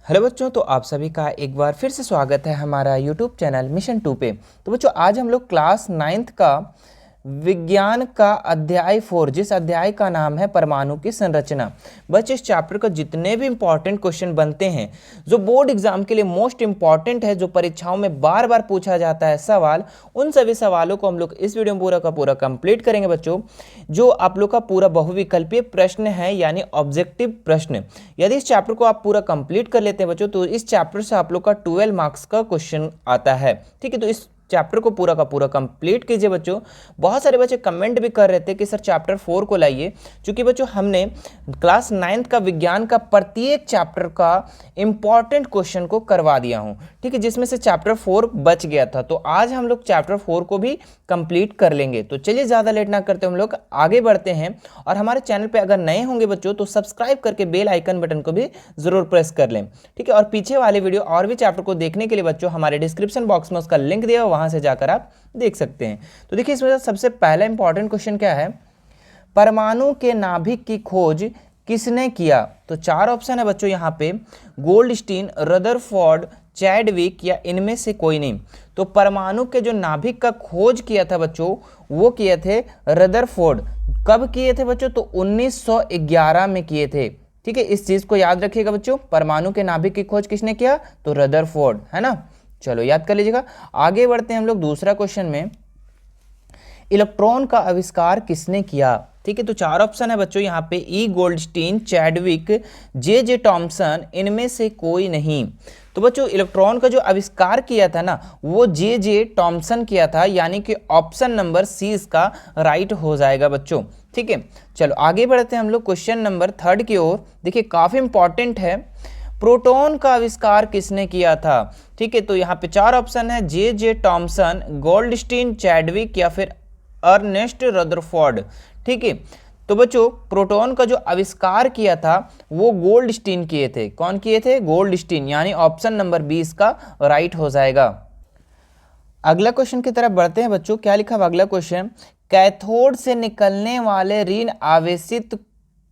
Hello बच्चों, तो आप सभी का एक बार फिर से स्वागत है हमारा यूट्यूब चैनल मिशन 2 पे। तो बच्चों, आज हम लोग क्लास 9th का विज्ञान का अध्याय 4, जिस अध्याय का नाम है परमाणु की संरचना। बच्चे, इस चैप्टर का जितने भी इंपॉर्टेंट क्वेश्चन बनते हैं, जो बोर्ड एग्जाम के लिए मोस्ट इंपॉर्टेंट है, जो परीक्षाओं में बार बार पूछा जाता है सवाल, उन सभी सवालों को हम लोग इस वीडियो में पूरा का पूरा कंप्लीट करेंगे। बच्चों, जो आप लोग का पूरा बहुविकल्पीय प्रश्न है, यानी ऑब्जेक्टिव प्रश्न, यदि इस चैप्टर को आप पूरा कंप्लीट कर लेते हैं बच्चों, तो इस चैप्टर से आप लोग का 12 मार्क्स का क्वेश्चन आता है। ठीक है, तो इस चैप्टर को पूरा का पूरा कंप्लीट कीजिए बच्चों। बहुत सारे बच्चे कमेंट भी कर रहे थे कि सर चैप्टर 4 को लाइए, क्योंकि बच्चों हमने क्लास 9th का विज्ञान का प्रत्येक चैप्टर का इंपॉर्टेंट क्वेश्चन को करवा दिया हूं। ठीक है, जिसमें से चैप्टर 4 बच गया था, तो आज हम लोग चैप्टर 4 को भी कंप्लीट कर लेंगे। तो चलिए ज़्यादा लेट ना करते हम लोग आगे बढ़ते हैं। और हमारे चैनल पर अगर नए होंगे बच्चों, तो सब्सक्राइब करके बेल आइकन बटन को भी जरूर प्रेस कर लें। ठीक है, और पीछे वाले वीडियो और भी चैप्टर को देखने के लिए बच्चों हमारे डिस्क्रिप्शन बॉक्स में उसका लिंक दिया, वहां से जाकर आप देख सकते हैं। तो देखिए, इसमें सबसे पहला इंपॉर्टेंट क्वेश्चन क्या है, परमाणु के नाभिक की खोज किसने किया? तो 4 ऑप्शन है बच्चों यहाँ पे, गोल्डस्टीन, रदरफोर्ड, चैडविक या इनमें से कोई नहीं। तो परमाणु के जो नाभिक का खोज किया था बच्चों, वो किए थे रदरफोर्ड। कब किए थे बच्चों? तो 1911 में किए थे। ठीक है, इस चीज को याद रखिएगा बच्चों, परमाणु के नाभिक की खोज किसने किया? तो रदरफोर्ड, है ना। चलो याद कर लीजिएगा। आगे बढ़ते हैं हम लोग दूसरा क्वेश्चन में, इलेक्ट्रॉन का आविष्कार किसने किया? ठीक है, तो 4 ऑप्शन है बच्चों यहाँ पे, ई गोल्डस्टीन, चैडविक, जे टॉमसन, इनमें से कोई नहीं। तो बच्चों, इलेक्ट्रॉन का जो आविष्कार किया था ना, वो जे टॉमसन किया था, यानी कि ऑप्शन नंबर सी इसका राइट हो जाएगा बच्चों। ठीक है, चलो आगे बढ़ते हैं हम लोग क्वेश्चन नंबर 3 की ओर। देखिए, काफी इंपॉर्टेंट है, प्रोटॉन का आविष्कार किसने किया था? ठीक है, तो यहाँ पे 4 ऑप्शन है, जे टॉमसन, गोल्डस्टीन, चैडविक या फिर अर्नेस्ट रदरफोर्ड। ठीक है, तो बच्चों प्रोटॉन का जो आविष्कार किया था वो गोल्डस्टीन किए थे। कौन किए थे? गोल्डस्टीन, यानी ऑप्शन नंबर 20 का राइट हो जाएगा। अगला क्वेश्चन की तरफ बढ़ते हैं बच्चों। क्या लिखा हुआ अगला क्वेश्चन, कैथोड से निकलने वाले ऋण आवेशित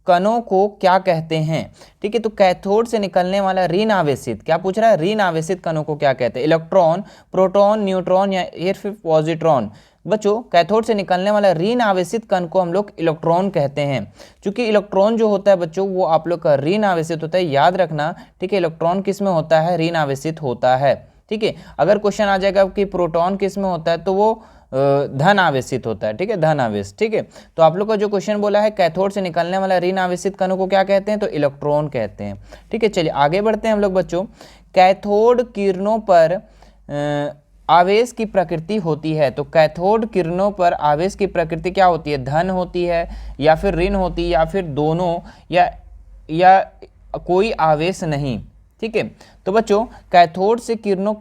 कणों को क्या कहते हैं? ठीक है, तो कैथोड से निकलने वाला ऋण आवेशित, क्या पूछ रहा है? ऋण आवेशित कणों को क्या कहते हैं? इलेक्ट्रॉन, प्रोटॉन, न्यूट्रॉन या फिर पॉजिट्रॉन? बच्चों, कैथोड से निकलने वाला ऋण आवेशित कण को हम लोग इलेक्ट्रॉन कहते हैं, क्योंकि इलेक्ट्रॉन जो होता है बच्चों, वो आप लोग का ऋण आवेशित होता है, याद रखना। ठीक है, इलेक्ट्रॉन किस में होता है? ऋण आवेशित होता है। ठीक है, अगर क्वेश्चन आ जाएगा कि प्रोटॉन किस में होता है, तो वो धन आवेशित होता है। ठीक है, धन आवेश। ठीक है, तो आप लोग का जो क्वेश्चन बोला है, कैथोड से निकलने वाला ऋण आवेशित कणों को क्या कहते हैं? तो इलेक्ट्रॉन कहते हैं। ठीक है, चलिए आगे बढ़ते हैं हम लोग बच्चों। कैथोड किरणों पर आवेश की प्रकृति होती है, तो कैथोड किरणों पर आवेश की प्रकृति क्या होती है? धन होती है या फिर ऋण होती है या फिर दोनों, या कोई आवेश नहीं। ठीक है, तो बच्चों कैथोड से किरणों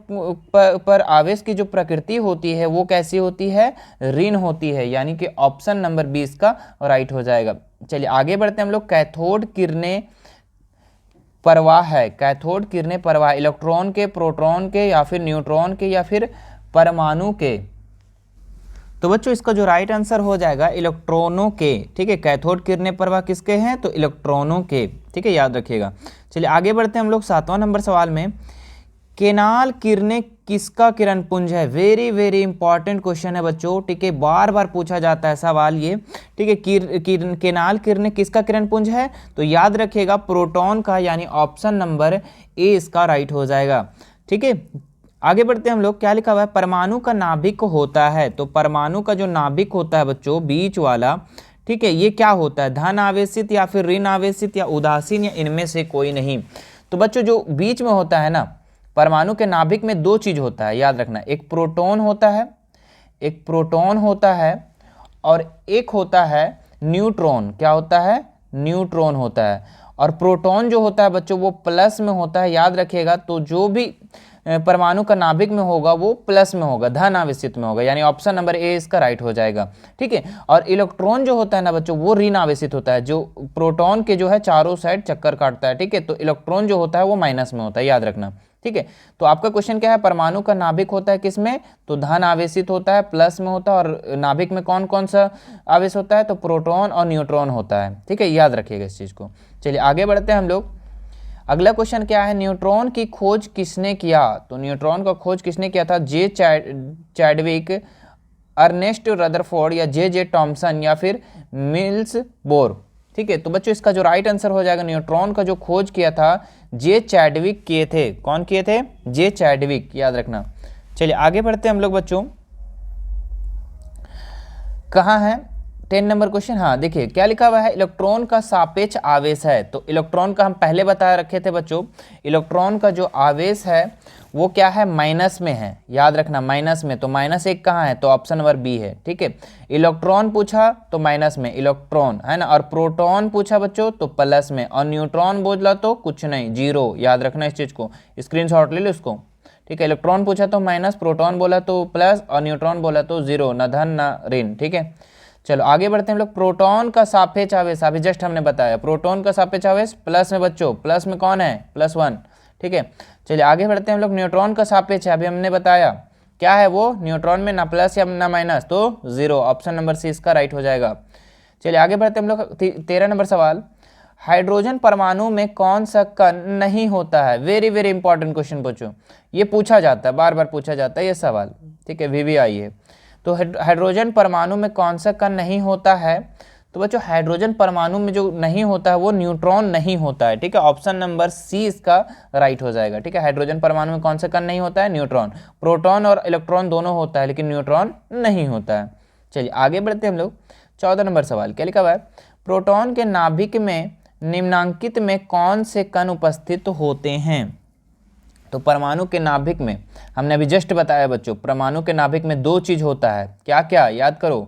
पर आवेश की जो प्रकृति होती है वो कैसी होती है? ऋण होती है, यानी कि ऑप्शन नंबर 20 का राइट हो जाएगा। चलिए आगे बढ़ते हैं हम लोग। कैथोड किरणें प्रवाह है, कैथोड किरणें प्रवाह इलेक्ट्रॉन के, प्रोटॉन के या फिर न्यूट्रॉन के या फिर परमाणु के? तो बच्चों इसका जो राइट आंसर हो जाएगा इलेक्ट्रॉनों के। ठीक है, कैथोड किरणें प्रवाह किसके हैं? तो इलेक्ट्रॉनों के। ठीक है, याद रखिएगा। चलिए आगे बढ़ते हैं हम लोग 7वां नंबर सवाल में, केनाल किरणें किसका किरण पुंज है? वेरी वेरी इंपॉर्टेंट क्वेश्चन है बच्चों। ठीक है, बार बार पूछा जाता है सवाल ये। ठीक है, केनाल किरणें किसका किरण पुंज है? तो याद रखिएगा प्रोटॉन का, यानी ऑप्शन नंबर ए इसका राइट हो जाएगा। ठीक है, आगे बढ़ते हैं हम लोग। क्या लिखा हुआ है, परमाणु का नाभिक होता है, तो परमाणु का जो नाभिक होता है बच्चों, बीच वाला, ठीक है, ये क्या होता है? धन आवेशित या फिर ऋण आवेशित या उदासीन या इनमें से कोई नहीं। तो बच्चों जो बीच में होता है ना, परमाणु के नाभिक में 2 चीज होता है, याद रखना। एक प्रोटॉन होता है, एक प्रोटॉन होता है, और एक होता है न्यूट्रॉन। क्या होता है? न्यूट्रॉन होता है। और प्रोटॉन जो होता है बच्चों वो प्लस में होता है, याद रखिएगा। तो जो भी परमाणु का नाभिक में होगा वो प्लस में होगा, धन आवेशित में होगा, यानी ऑप्शन नंबर ए इसका राइट हो जाएगा। ठीक है, और इलेक्ट्रॉन जो होता है ना बच्चों, वो ऋण आवेशित होता है, जो प्रोटॉन के जो है चारों साइड चक्कर काटता है। ठीक है, तो इलेक्ट्रॉन जो होता है वो माइनस में होता है, याद रखना। ठीक है, तो आपका क्वेश्चन क्या है, परमाणु का नाभिक होता है किसमें? तो धन आवेशित होता है, प्लस में होता है, और नाभिक में कौन कौन सा आवेश होता है? तो प्रोटॉन और न्यूट्रॉन होता है। ठीक है, याद रखिएगा इस चीज को। चलिए आगे बढ़ते हैं हम लोग। अगला क्वेश्चन क्या है, न्यूट्रॉन की खोज किसने किया? तो न्यूट्रॉन का खोज किसने किया था? जे चैडविक, अर्नेस्ट रदरफोर्ड या जे टॉमसन या फिर मिल्स बोर। ठीक है, तो बच्चों इसका जो राइट आंसर हो जाएगा, न्यूट्रॉन का जो खोज किया था जे चैडविक किए थे। कौन किए थे? जे चैडविक, याद रखना। चलिए आगे बढ़ते हैं हम लोग बच्चों। कहाँ है 10 नंबर क्वेश्चन? हाँ देखिए क्या लिखा हुआ है, इलेक्ट्रॉन का सापेक्ष आवेश है। तो इलेक्ट्रॉन का हम पहले बता रखे थे बच्चों, इलेक्ट्रॉन का जो आवेश है वो क्या है? माइनस में है, याद रखना माइनस में। तो -1 कहाँ है? तो ऑप्शन नंबर बी है। ठीक है, इलेक्ट्रॉन पूछा तो माइनस में इलेक्ट्रॉन है ना, और प्रोटॉन पूछा बच्चों तो प्लस में, और न्यूट्रॉन बोला तो कुछ नहीं, 0। याद रखना इस चीज को, स्क्रीनशॉट ले लो इसको। ठीक है, इलेक्ट्रॉन पूछा तो माइनस, प्रोटॉन बोला तो प्लस, और न्यूट्रॉन बोला तो 0, न धन न ऋण। ठीक है, चलो आगे बढ़ते हैं हम लोग। प्रोटॉन का सापेक्ष आवेश अभी जस्ट हमने बताया, प्रोटॉन का सापेक्ष आवेश प्लस में बच्चों, प्लस में कौन है? +1। ठीक है, चलिए आगे बढ़ते हैं हम लोग। न्यूट्रॉन का सापेक्ष अभी हमने बताया क्या है वो, न्यूट्रॉन में ना प्लस या ना माइनस, तो 0। ऑप्शन नंबर सी इसका राइट हो जाएगा। चलिए आगे बढ़ते हैं हम लोग। 13 नंबर सवाल, हाइड्रोजन परमाणु में कौन सा कण नहीं होता है? वेरी वेरी इंपॉर्टेंट क्वेश्चन बच्चों, ये पूछा जाता है, बार बार पूछा जाता है ये सवाल। ठीक है, VVI है। तो हाइड्रोजन परमाणु में कौन सा कण नहीं होता है? तो बच्चों हाइड्रोजन परमाणु में जो नहीं होता है वो न्यूट्रॉन नहीं होता है। ठीक है, ऑप्शन नंबर सी इसका राइट हो जाएगा। ठीक है, हाइड्रोजन परमाणु में कौन सा कण नहीं होता है? न्यूट्रॉन। प्रोटॉन और इलेक्ट्रॉन दोनों होता है लेकिन न्यूट्रॉन नहीं होता है। चलिए आगे बढ़ते हैं हम लोग। 14 नंबर सवाल क्या लिखा हुआ है, प्रोटॉन के नाभिक में निम्नांकित में कौन से कण उपस्थित होते हैं? तो परमाणु के नाभिक में हमने अभी जस्ट बताया बच्चों, परमाणु के नाभिक में 2 चीज होता है, क्या क्या? याद करो,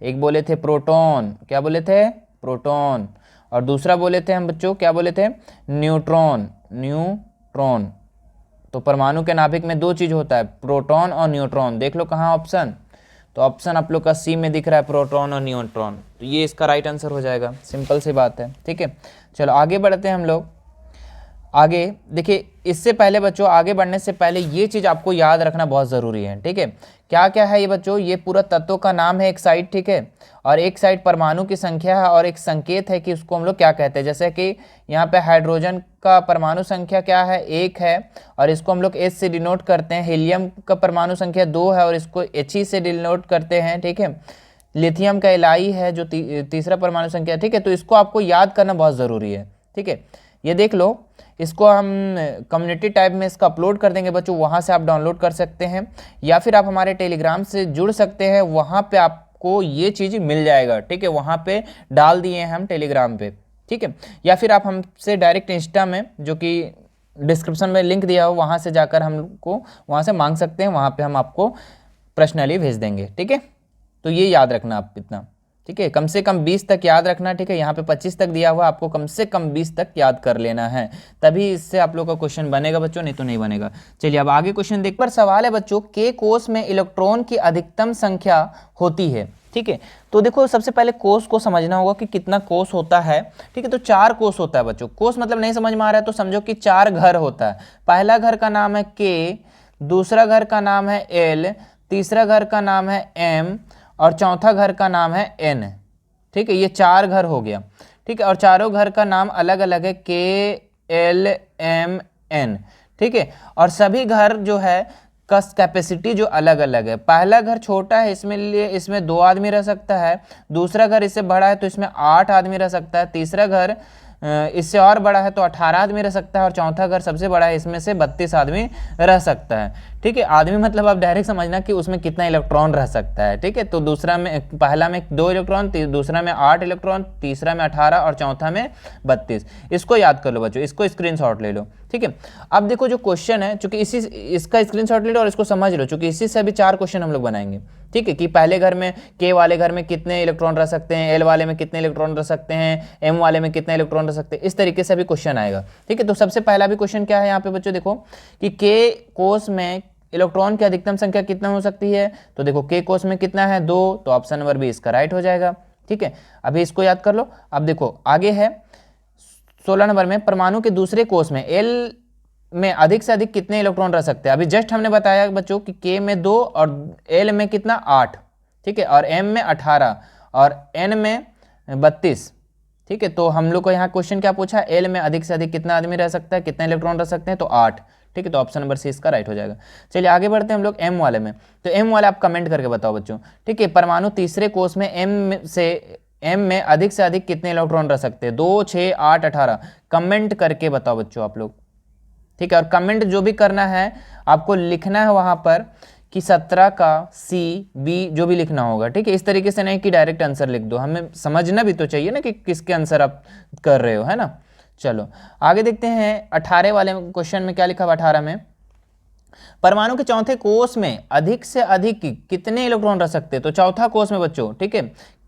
एक बोले थे प्रोटॉन, क्या बोले थे? प्रोटॉन। और दूसरा बोले थे हम बच्चों, क्या बोले थे? Neutron, neutron. तो परमाणु के नाभिक में 2 चीज होता है, प्रोटॉन और न्यूट्रॉन। देख लो कहाँ ऑप्शन, तो ऑप्शन आप लोग का सी में दिख रहा है, प्रोटॉन और न्यूट्रॉन। तो ये इसका राइट आंसर हो जाएगा, सिंपल सी बात है। ठीक है, चलो आगे बढ़ते हैं हम लोग। आगे देखिए, इससे पहले बच्चों आगे बढ़ने से पहले ये चीज़ आपको याद रखना बहुत ज़रूरी है। ठीक है, क्या क्या है ये बच्चों? ये पूरा तत्वों का नाम है एक साइड, ठीक है, और एक साइड परमाणु की संख्या है, और एक संकेत है कि उसको हम लोग क्या कहते हैं। जैसे कि यहाँ पे हाइड्रोजन का परमाणु संख्या क्या है? 1 है, और इसको हम लोग H से डिनोट करते हैं। हीलियम का परमाणु संख्या 2 है और इसको He से डिनोट करते हैं। ठीक है, लिथियम का Li है जो तीसरा परमाणु संख्या। ठीक है, तो इसको आपको याद करना बहुत ज़रूरी है। ठीक है, ये देख लो, इसको हम कम्युनिटी टाइप में इसका अपलोड कर देंगे बच्चों, वहाँ से आप डाउनलोड कर सकते हैं, या फिर आप हमारे टेलीग्राम से जुड़ सकते हैं, वहाँ पे आपको ये चीज़ मिल जाएगा। ठीक है, वहाँ पे डाल दिए हैं हम टेलीग्राम पे। ठीक है, या फिर आप हमसे डायरेक्ट इंस्टा में, जो कि डिस्क्रिप्शन में लिंक दिया हो, वहाँ से जाकर हमको वहाँ से मांग सकते हैं, वहाँ पर हम आपको पर्सनली भेज देंगे। ठीक है, तो ये याद रखना आप इतना। ठीक है, कम से कम 20 तक याद रखना। ठीक है, यहाँ पे 25 तक दिया हुआ, आपको कम से कम 20 तक याद कर लेना है, तभी इससे आप लोग का क्वेश्चन बनेगा बच्चों, नहीं तो नहीं बनेगा। चलिए अब आगे क्वेश्चन देख। पर सवाल है बच्चों, के कोष में इलेक्ट्रॉन की अधिकतम संख्या होती है? ठीक है, तो देखो सबसे पहले कोष को समझना होगा कि कितना कोष होता है। ठीक है, तो 4 कोष होता है बच्चों। कोष मतलब नहीं समझ में आ रहा है तो समझो कि 4 घर होता है। पहला घर का नाम है के, दूसरा घर का नाम है एल, तीसरा घर का नाम है एम, और चौथा घर का नाम है एन। ठीक है, ये 4 घर हो गया। ठीक है, और चारों घर का नाम अलग अलग है, के एल एम एन। ठीक है, और सभी घर जो है का कैपेसिटी जो अलग अलग है। पहला घर छोटा है, इसमें 2 आदमी रह सकता है। दूसरा घर इससे बड़ा है तो इसमें 8 आदमी रह सकता है। तीसरा घर इससे और बड़ा है तो 18 आदमी रह सकता है, और चौथा घर सबसे बड़ा है, इसमें से 32 आदमी रह सकता है। ठीक है, आदमी मतलब आप डायरेक्ट समझना कि उसमें कितना इलेक्ट्रॉन रह सकता है। ठीक है, तो दूसरा में, पहला में 2 इलेक्ट्रॉन, दूसरा में 8 इलेक्ट्रॉन, तीसरा में 18 और चौथा में 32। इसको याद कर लो बच्चों, इसको स्क्रीनशॉट ले लो। ठीक है, अब देखो जो क्वेश्चन है, चूंकि इसका स्क्रीनशॉट ले लो और इसको समझ लो, चूंकि इसी से अभी 4 क्वेश्चन हम लोग बनाएंगे। ठीक है, कि पहले घर में, के वाले घर में कितने इलेक्ट्रॉन रह सकते हैं, एल वाले में कितने इलेक्ट्रॉन रह सकते हैं, एम वाले में कितने इलेक्ट्रॉन रह सकते हैं, इस तरीके से भी क्वेश्चन आएगा। ठीक है, तो सबसे पहला भी क्वेश्चन क्या है यहाँ पे बच्चों, देखो कि के कोष में इलेक्ट्रॉन की अधिकतम संख्या कितना हो सकती है? तो देखो के कोष में कितना है? 2, तो ऑप्शन नंबर बी इसका राइट हो जाएगा। ठीक है, अभी इसको याद कर लो। अब देखो आगे है 16 नंबर में, परमाणु के दूसरे कोष में एल में अधिक से अधिक कितने इलेक्ट्रॉन रह सकते हैं? अभी जस्ट हमने बताया बच्चों कि के में 2 और एल में कितना 8। ठीक है, और एम में 18 और एन में 32। ठीक है, तो हम लोग को यहाँ क्वेश्चन क्या पूछा, एल में अधिक से अधिक कितना आदमी रह सकता है, कितने इलेक्ट्रॉन रह सकते हैं, तो 8। ठीक है, तो ऑप्शन नंबर सी इसका राइट हो जाएगा। चलिए आगे बढ़ते हैं हम लोग एम वाले में। तो एम वाले आप कमेंट करके बताओ बच्चों। ठीक है, परमाणु तीसरे कोष में एम में अधिक से अधिक कितने इलेक्ट्रॉन रह सकते हैं, 2, 6, 8, 18। कमेंट करके बताओ बच्चों आप लोग। ठीक है, और कमेंट जो भी करना है आपको लिखना है वहां पर कि 17 का सी बी जो भी लिखना होगा। ठीक है, इस तरीके से नहीं कि डायरेक्ट आंसर लिख दो, हमें समझना भी तो चाहिए ना कि किसके आंसर आप कर रहे हो, है ना। चलो आगे देखते हैं 18 वाले क्वेश्चन में क्या लिखा हुआ। 18 में परमाणु के चौथे कोष में अधिक से अधिक कितने इलेक्ट्रॉन रह सकते हैं, तो चौथा कोष में बच्चों, ठीक है,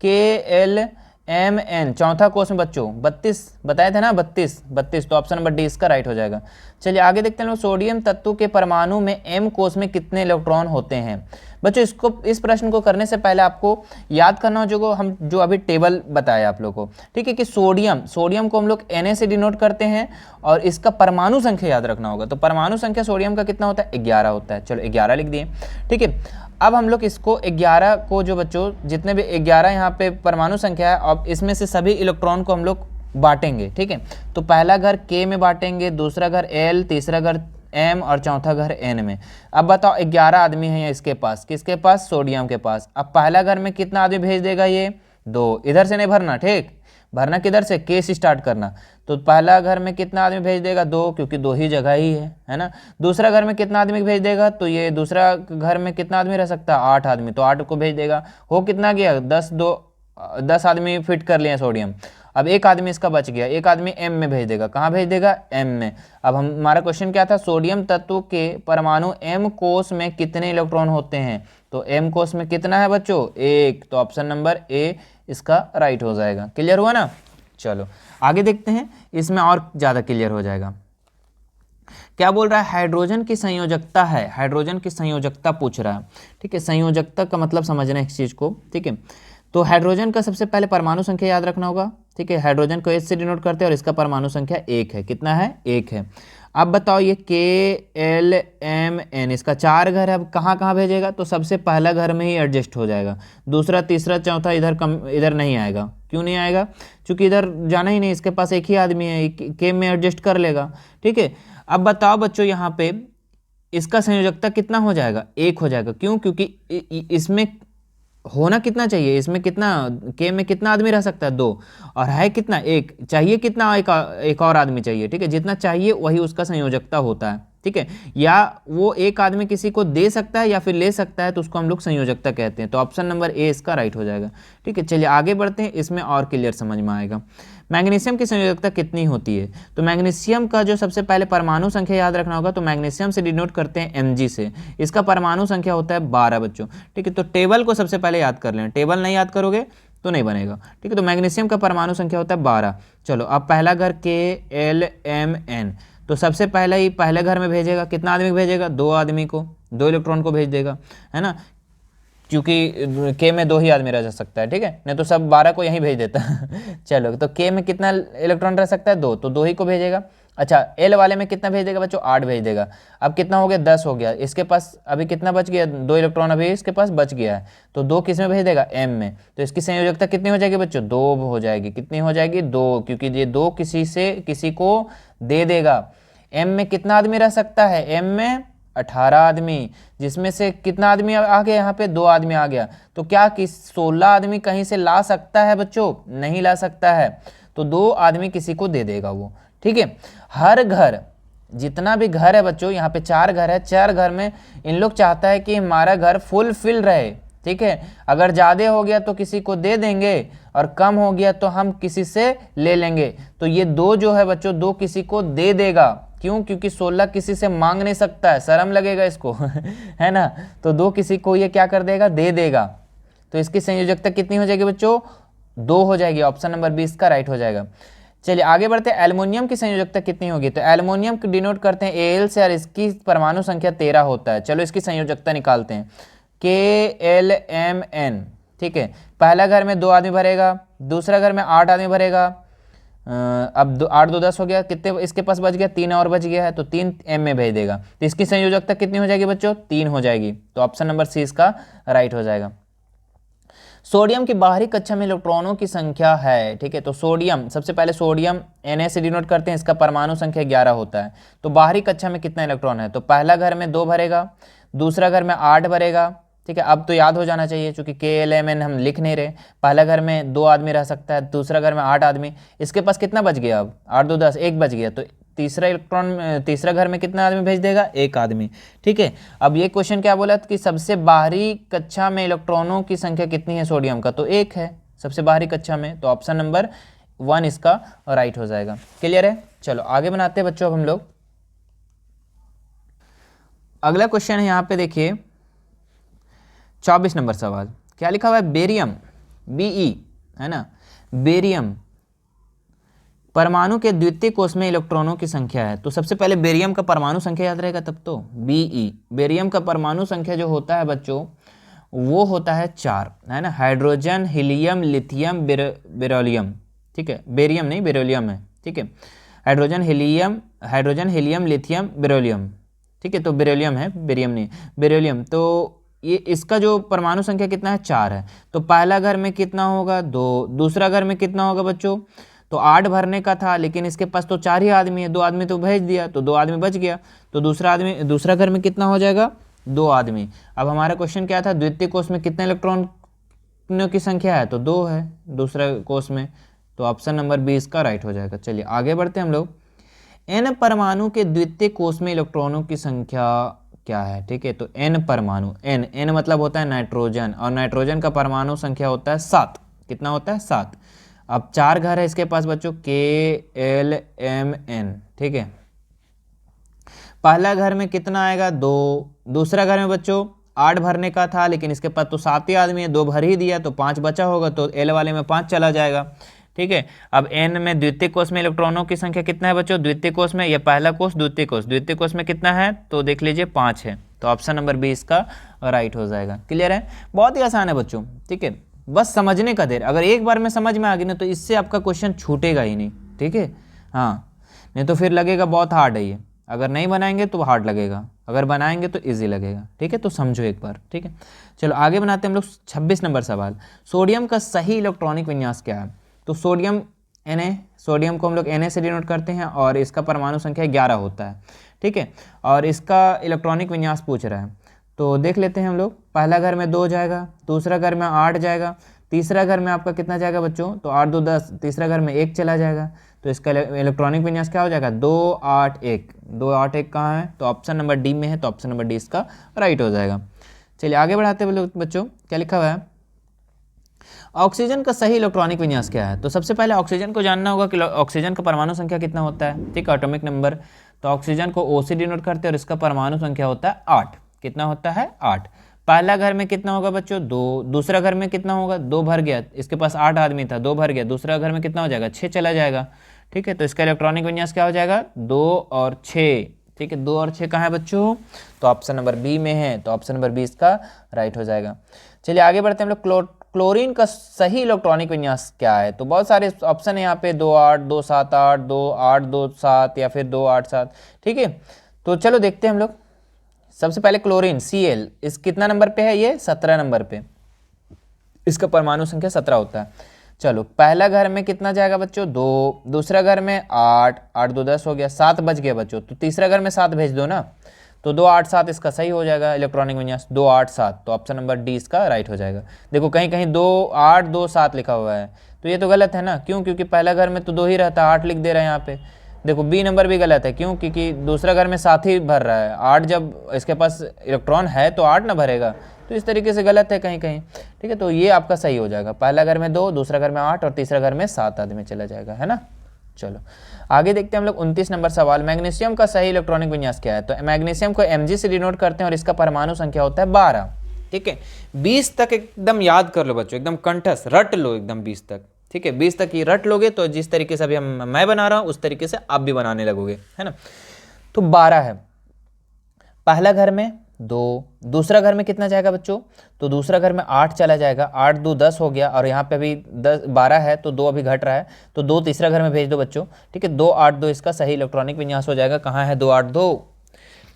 KLMN चौथा कोष में बच्चों 32 बताए थे ना, 32। तो ऑप्शन नंबर डी इसका राइट हो जाएगा। चलिए आगे देखते हैं लोग, सोडियम तत्व के परमाणु में M कोष में कितने इलेक्ट्रॉन होते हैं। बच्चों इस प्रश्न को करने से पहले आपको याद करना हो हम जो अभी टेबल बताया आप लोग को। ठीक है, कि सोडियम को हम लोग Na से डिनोट करते हैं और इसका परमाणु संख्या याद रखना होगा। तो परमाणु संख्या सोडियम का कितना होता है, 11 होता है। चलो 11 लिख दिए। ठीक है, अब हम लोग इसको 11 को जो बच्चों जितने भी 11 यहाँ पे परमाणु संख्या है, अब इसमें से सभी इलेक्ट्रॉन को हम लोग बांटेंगे। ठीक है, तो पहला घर K में बांटेंगे, दूसरा घर L, तीसरा घर M और चौथा घर N में। अब बताओ 11 आदमी हैं इसके पास, किसके पास, सोडियम के पास। अब पहला घर में कितना आदमी भेज देगा, ये 2। इधर से नहीं भरना, ठीक, भरना किधर से, K से स्टार्ट करना। तो पहला घर में कितना आदमी भेज देगा, 2, क्योंकि 2 ही जगह ही है ना। दूसरा घर में कितना आदमी भेज देगा, तो ये दूसरा घर में कितना आदमी रह सकता है, 8 आदमी, तो 8 को भेज देगा। हो कितना गया, 10 आदमी फिट कर लिए सोडियम। अब एक आदमी इसका बच गया, एक आदमी M में भेज देगा। कहाँ भेज देगा, M में। अब हमारा क्वेश्चन क्या था, सोडियम तत्व के परमाणु M कोष में कितने इलेक्ट्रॉन होते हैं, तो M कोष में कितना है बच्चों, 1। तो ऑप्शन नंबर ए इसका राइट हो जाएगा। क्लियर हुआ ना। चलो आगे देखते हैं, इसमें और ज़्यादा क्लियर हो जाएगा। क्या बोल रहा है, हाइड्रोजन की संयोजकता है, हाइड्रोजन की संयोजकता पूछ रहा है। ठीक है, संयोजकता का मतलब समझना है इस चीज़ को। ठीक है, तो हाइड्रोजन का सबसे पहले परमाणु संख्या याद रखना होगा। ठीक है, हाइड्रोजन को H से डिनोट करते हैं और इसका परमाणु संख्या 1 है। कितना है, 1 है। अब बताओ ये KLMN इसका 4 घर है। अब कहाँ कहाँ भेजेगा, तो सबसे पहला घर में ही एडजस्ट हो जाएगा, दूसरा तीसरा चौथा इधर नहीं आएगा। क्यों नहीं आएगा, क्योंकि इधर जाना ही नहीं, इसके पास एक ही आदमी है, K में एडजस्ट कर लेगा। ठीक है, अब बताओ बच्चों यहाँ पे इसका संयोजकता कितना हो जाएगा, 1 हो जाएगा। क्यों, क्योंकि इसमें होना कितना चाहिए, इसमें कितना, K में कितना आदमी रह सकता है, 2, और है कितना, 1 चाहिए, कितना एक और आदमी चाहिए। ठीक है, जितना चाहिए वही उसका संयोजकता होता है। ठीक है, या वो एक आदमी किसी को दे सकता है या फिर ले सकता है, तो उसको हम लोग संयोजकता कहते हैं। तो ऑप्शन नंबर ए इसका राइट हो जाएगा। ठीक है, चलिए आगे बढ़ते हैं, इसमें और क्लियर समझ में आएगा। मैग्नीशियम की संयोजकता कितनी होती है, तो मैग्नीशियम का जो सबसे पहले परमाणु संख्या याद रखना होगा, तो मैग्नीशियम से डिनोट करते हैं Mg से। इसका परमाणु संख्या होता है 12 बच्चों। ठीक है, तो टेबल को सबसे पहले याद कर लें, टेबल नहीं याद करोगे तो नहीं बनेगा। ठीक है, तो मैग्नीशियम का परमाणु संख्या होता है 12। चलो अब पहला घर KLMN, तो सबसे पहले ही पहले घर में भेजेगा, कितना आदमी भेजेगा, 2 आदमी को, 2 इलेक्ट्रॉन को भेज देगा, है ना, क्योंकि K में 2 ही आदमी रह जा सकता है। ठीक है, नहीं तो सब 12 को यहीं भेज देता चलो, तो K में कितना इलेक्ट्रॉन रह सकता है, 2, तो 2 ही को भेजेगा। अच्छा, L वाले में कितना भेज देगा बच्चों, 8 भेज देगा। अब कितना हो गया, 10 हो गया। इसके पास अभी कितना बच गया, 2 इलेक्ट्रॉन अभी इसके पास बच गया है, तो 2 किस में भेज देगा, M में। तो इसकी संयोजकता कितनी हो जाएगी बच्चों, 2 हो जाएगी। कितनी हो जाएगी, 2, क्योंकि ये 2 किसी को दे देगा। M में कितना आदमी रह सकता है, M में 18 आदमी, जिसमें से कितना आदमी आ गया, यहाँ पे 2 आदमी आ गया। तो क्या 16 आदमी कहीं से ला सकता है बच्चों, नहीं ला सकता है, तो 2 आदमी किसी को दे देगा वो। ठीक है, हर घर, जितना भी घर है बच्चों, यहाँ पे 4 घर है, 4 घर में इन लोग चाहता है कि हमारा घर फुल फिल रहे। ठीक है, अगर ज़्यादा हो गया तो किसी को दे देंगे और कम हो गया तो हम किसी से ले लेंगे। तो ये 2 जो है बच्चों, 2 किसी को दे देगा। क्यों, क्योंकि 16 किसी से मांग नहीं सकता है, शर्म लगेगा इसको है ना, तो 2 किसी को ये क्या कर देगा, दे देगा। तो इसकी संयोजकता कितनी हो जाएगी बच्चों, 2 हो जाएगी। ऑप्शन नंबर 20 का राइट हो जाएगा। चलिए आगे बढ़ते हैं, एल्युमिनियम की संयोजकता कितनी होगी, तो एल्युमिनियम को डिनोट करते हैं Al से और इसकी परमाणु संख्या 13 होता है। चलो इसकी संयोजकता निकालते हैं, KLMN। ठीक है, पहला घर में 2 आदमी भरेगा, दूसरा घर में 8 आदमी भरेगा। अब 8 2 10 हो गया, कितने इसके पास बच गया, 3 और बच गया है, तो 3 M में भेज देगा। तो इसकी संयोजकता कितनी हो जाएगी बच्चों, 3 हो जाएगी। तो ऑप्शन नंबर सी इसका राइट हो जाएगा। सोडियम की बाहरी कक्षा में इलेक्ट्रॉनों की संख्या है, ठीक है। तो सोडियम, सबसे पहले सोडियम Na से डिनोट करते हैं, इसका परमाणु संख्या 11 होता है। तो बाहरी कक्षा में कितना इलेक्ट्रॉन है, तो पहला घर में 2 भरेगा, दूसरा घर में 8 भरेगा, ठीक है। अब तो याद हो जाना चाहिए, चूंकि KLMN हम लिख नहीं रहे। पहला घर में 2 आदमी रह सकता है, दूसरा घर में 8 आदमी, इसके पास कितना बच गया, अब 8 2 10, 1 बच गया। तो तीसरा घर में कितना आदमी भेज देगा, 1 आदमी, ठीक है। अब ये क्वेश्चन क्या बोला कि सबसे बाहरी कक्षा में इलेक्ट्रॉनों की संख्या कितनी है सोडियम का, तो 1 है सबसे बाहरी कक्षा में। तो ऑप्शन नंबर 1 इसका राइट हो जाएगा। क्लियर है। चलो आगे बनाते हैं बच्चों। अब हम लोग अगला क्वेश्चन है, यहाँ पे देखिए 24 नंबर सवाल। क्या लिखा हुआ है, बेरियम, Be है ना, बेरियम परमाणु के द्वितीय कोष में इलेक्ट्रॉनों की संख्या है। तो सबसे पहले बेरियम का परमाणु संख्या याद रहेगा तब तो, Be। बेरियम का परमाणु संख्या जो होता है बच्चों वो होता है 4, है ना। हाइड्रोजन, हीलियम, लिथियम, बेरिलियम, ठीक है। बेरियम नहीं, बेरिलियम है, ठीक है। हाइड्रोजन, हीलियम, लिथियम, बेरिलियम, ठीक है। तो बेरिलियम है, बेरियम नहीं, बेरिलियम। तो ये इसका जो परमाणु संख्या कितना है, 4 है। तो पहला घर में कितना होगा, 2, दूसरा घर में कितना होगा बच्चों, तो 8 भरने का था, लेकिन इसके पास तो 4 ही आदमी है, 2 आदमी तो भेज दिया, तो 2 आदमी बच गया। तो दूसरा घर में कितना हो जाएगा, 2 आदमी। अब हमारा क्वेश्चन क्या था, द्वितीय कोष में कितने इलेक्ट्रॉनों की संख्या है, तो 2 है दूसरा कोष में। तो ऑप्शन नंबर 20 का राइट हो जाएगा। चलिए आगे बढ़ते हैं हम लोग। N परमाणु के द्वितीय कोष में इलेक्ट्रॉनों की संख्या क्या है, ठीक है। तो N परमाणु, N मतलब होता है नाइट्रोजन, और नाइट्रोजन का परमाणु संख्या होता है 7। कितना होता है, 7। अब 4 घर है इसके पास बच्चों, KLMN, ठीक है। पहला घर में कितना आएगा, 2, दूसरा घर में बच्चों 8 भरने का था, लेकिन इसके पास तो 7 ही आदमी है, 2 भर ही दिया, तो 5 बचा होगा, तो L वाले में 5 चला जाएगा, ठीक है। अब N में द्वितीय कोष में इलेक्ट्रॉनों की संख्या कितना है बच्चों, द्वितीय कोष में, यह पहला कोष, द्वितीय कोष में कितना है, तो देख लीजिए 5 है। तो ऑप्शन नंबर 20 का राइट हो जाएगा। क्लियर है, बहुत ही आसान है बच्चों, ठीक है। बस समझने का देर, अगर एक बार में समझ में आ गई ना तो इससे आपका क्वेश्चन छूटेगा ही नहीं, ठीक है। हाँ, नहीं तो फिर लगेगा बहुत हार्ड है ये। अगर नहीं बनाएंगे तो हार्ड लगेगा, अगर बनाएंगे तो इजी लगेगा, ठीक है। तो समझो एक बार, ठीक है। चलो आगे बनाते हैं हम लोग 26 नंबर सवाल। सोडियम का सही इलेक्ट्रॉनिक विन्यास क्या है। तो सोडियम सोडियम को हम लोग Na से डिनोट करते हैं, और इसका परमाणु संख्या 11 होता है, ठीक है। और इसका इलेक्ट्रॉनिक विन्यास पूछ रहा है, तो देख लेते हैं हम लोग। पहला घर में 2 जाएगा, दूसरा घर में 8 जाएगा, तीसरा घर में आपका कितना जाएगा बच्चों, तो 8 2 10, तीसरा घर में 1 चला जाएगा। तो इसका इलेक्ट्रॉनिक विन्यास क्या हो जाएगा, 2 8 1। 2 8 1 कहाँ है, तो ऑप्शन नंबर डी में है, तो ऑप्शन नंबर डी इसका राइट हो जाएगा। चलिए आगे बढ़ाते हैं बच्चों। क्या लिखा हुआ है, ऑक्सीजन का सही इलेक्ट्रॉनिक विन्यास क्या है। तो सबसे पहले ऑक्सीजन को जानना होगा कि ऑक्सीजन का परमाणु संख्या कितना होता है, ठीक है, एटॉमिक नंबर। तो ऑक्सीजन को O से डिनोट करते हैं, और इसका परमाणु संख्या होता है 8। कितना होता है, 8। पहला घर में कितना होगा बच्चों, 2, दूसरा घर में कितना होगा, 2 भर गया, इसके पास 8 आदमी था, 2 भर गया, दूसरा घर में कितना हो जाएगा, 6 चला जाएगा, ठीक है। तो इसका इलेक्ट्रॉनिक विन्यास क्या हो जाएगा, 2 और 6, ठीक है। 2 और 6 कहाँ है बच्चों, तो ऑप्शन नंबर बी में है, तो ऑप्शन नंबर 20 का राइट हो जाएगा। चलिए आगे बढ़ते हैं हम लोग। क्लोरीन का सही इलेक्ट्रॉनिक विन्यास क्या है। तो बहुत सारे ऑप्शन है यहाँ पे, 2 8 2 7 8 2 8 2 7 या फिर 2 8 7, ठीक है। तो चलो देखते हैं हम लोग। सबसे पहले क्लोरीन Cl, इस कितना नंबर पे है, ये 17 नंबर पे, इसका परमाणु संख्या 17 होता है। चलो पहला घर में कितना जाएगा बच्चों, 2, दूसरा घर में 8 8 2 10 हो गया, 7 बच गया बच्चों, तो तीसरा घर में 7 भेज दो ना, तो 2 8 7 इसका सही हो जाएगा इलेक्ट्रॉनिक विन्यास, 2 8 7। तो ऑप्शन नंबर डी इसका राइट हो जाएगा। देखो कहीं कहीं 2 8 2 7 लिखा हुआ है, तो ये तो गलत है ना, क्यों, क्योंकि पहला घर में तो 2 ही रहता है, 8 लिख दे रहा है यहाँ पे। देखो बी नंबर भी गलत है, क्यों, क्योंकि दूसरा घर में 7 ही भर रहा है, 8 जब इसके पास इलेक्ट्रॉन है तो 8 ना भरेगा, तो इस तरीके से गलत है कहीं कहीं, ठीक है। तो ये आपका सही हो जाएगा, पहला घर में 2, दूसरा घर में 8 और तीसरा घर में 7 आदमी चला जाएगा, है ना। चलो आगे देखते हैं हम लोग 29 नंबर सवाल। मैग्नीशियम का सही इलेक्ट्रॉनिक विन्यास क्या है। तो मैग्नीशियम को Mg से डिनोट करते हैं, और इसका परमाणु संख्या होता है 12, ठीक है। 20 तक एकदम याद कर लो बच्चों, एकदम कंठस्थ रट लो एकदम 20 तक, ठीक है। 20 तक ही रट लोगे तो जिस तरीके से अभी मैं बना रहा हूँ उस तरीके से आप भी बनाने लगोगे, है ना। तो 12 है, पहला घर में 2, दूसरा घर में कितना जाएगा बच्चों, तो दूसरा घर में 8 चला जाएगा, 8 2 10 हो गया, और यहाँ पे अभी 12 है तो 2 अभी घट रहा है, तो 2 तीसरा घर में भेज दो बच्चों, ठीक है। 2 8 2 इसका सही इलेक्ट्रॉनिक विन्यास हो जाएगा। कहाँ है 2 8 2,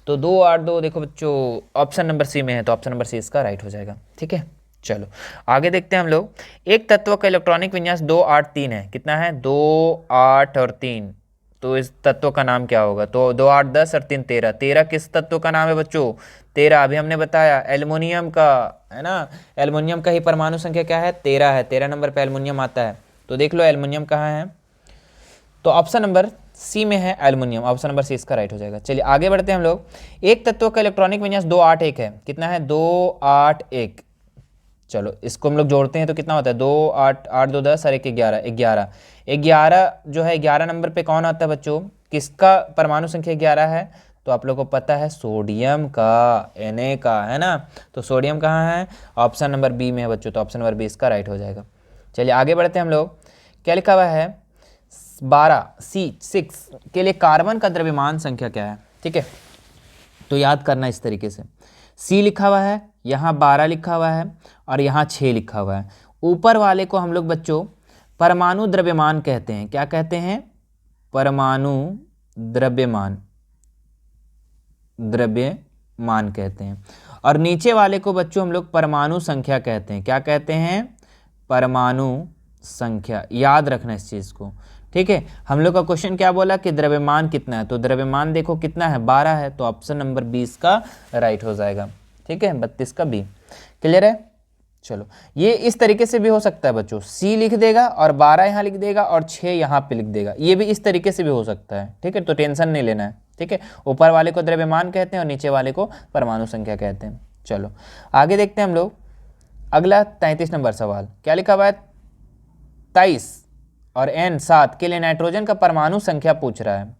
तो 2 8 2 देखो बच्चों ऑप्शन नंबर सी में है, तो ऑप्शन नंबर सी इसका राइट हो जाएगा, ठीक है। चलो आगे देखते हैं हम लोग। एक तत्व का इलेक्ट्रॉनिक विन्यास 2 8 3 है। कितना है? 2 8 और 3। तो इस तत्व का नाम क्या होगा? तो 2 8 10 और 3 13। 13 किस तत्व का नाम है बच्चों? 13 अभी हमने बताया एल्युमिनियम का, है ना। एल्युमिनियम का ही परमाणु संख्या क्या है? 13 है। 13 नंबर पे एल्युमिनियम आता है। तो देख लो एल्युमिनियम कहाँ है। तो ऑप्शन नंबर सी में है एल्युमिनियम। ऑप्शन नंबर सी इसका राइट हो जाएगा। चलिए आगे बढ़ते हैं हम लोग। एक तत्व का इलेक्ट्रॉनिक विन्यास 2 8 1 है। कितना है? 2 8 1। चलो इसको हम लोग जोड़ते हैं तो कितना होता है? 2 8 8 2 10 और 1 11 11। 11 जो है 11 नंबर पे कौन आता है बच्चों? किसका परमाणु संख्या 11 है? तो आप लोग को पता है सोडियम का, Na का, है ना। तो सोडियम कहाँ है? ऑप्शन नंबर बी में है बच्चों। तो ऑप्शन नंबर बी इसका राइट हो जाएगा। चलिए आगे बढ़ते हैं हम लोग। क्या लिखा हुआ है? 12 C6 के लिए कार्बन का द्रव्यमान संख्या क्या है? ठीक है, तो याद करना इस तरीके से। C लिखा हुआ है, यहाँ 12 लिखा हुआ है और यहाँ 6 लिखा हुआ है। ऊपर वाले को हम लोग बच्चों परमाणु द्रव्यमान कहते हैं। क्या कहते हैं? परमाणु द्रव्यमान, द्रव्यमान कहते हैं। और नीचे वाले को बच्चों हम लोग परमाणु संख्या कहते हैं। क्या कहते हैं? परमाणु संख्या। याद रखना इस चीज को, ठीक है। हम लोग का क्वेश्चन क्या बोला कि द्रव्यमान कितना है? तो द्रव्यमान देखो कितना है? 12 है। तो ऑप्शन नंबर 20 का राइट हो जाएगा। ठीक है, 32 का बी। क्लियर है? चलो ये इस तरीके से भी हो सकता है बच्चों। C लिख देगा और 12 यहाँ लिख देगा और 6 यहाँ पे लिख देगा। ये भी इस तरीके से भी हो सकता है। ठीक है, तो टेंशन नहीं लेना है। ठीक है, ऊपर वाले को द्रव्यमान कहते हैं और नीचे वाले को परमाणु संख्या कहते हैं। चलो आगे देखते हैं हम लोग। अगला 33 नंबर सवाल क्या लिखा हुआ है? 23 और N 7 के लिए नाइट्रोजन का परमाणु संख्या पूछ रहा है।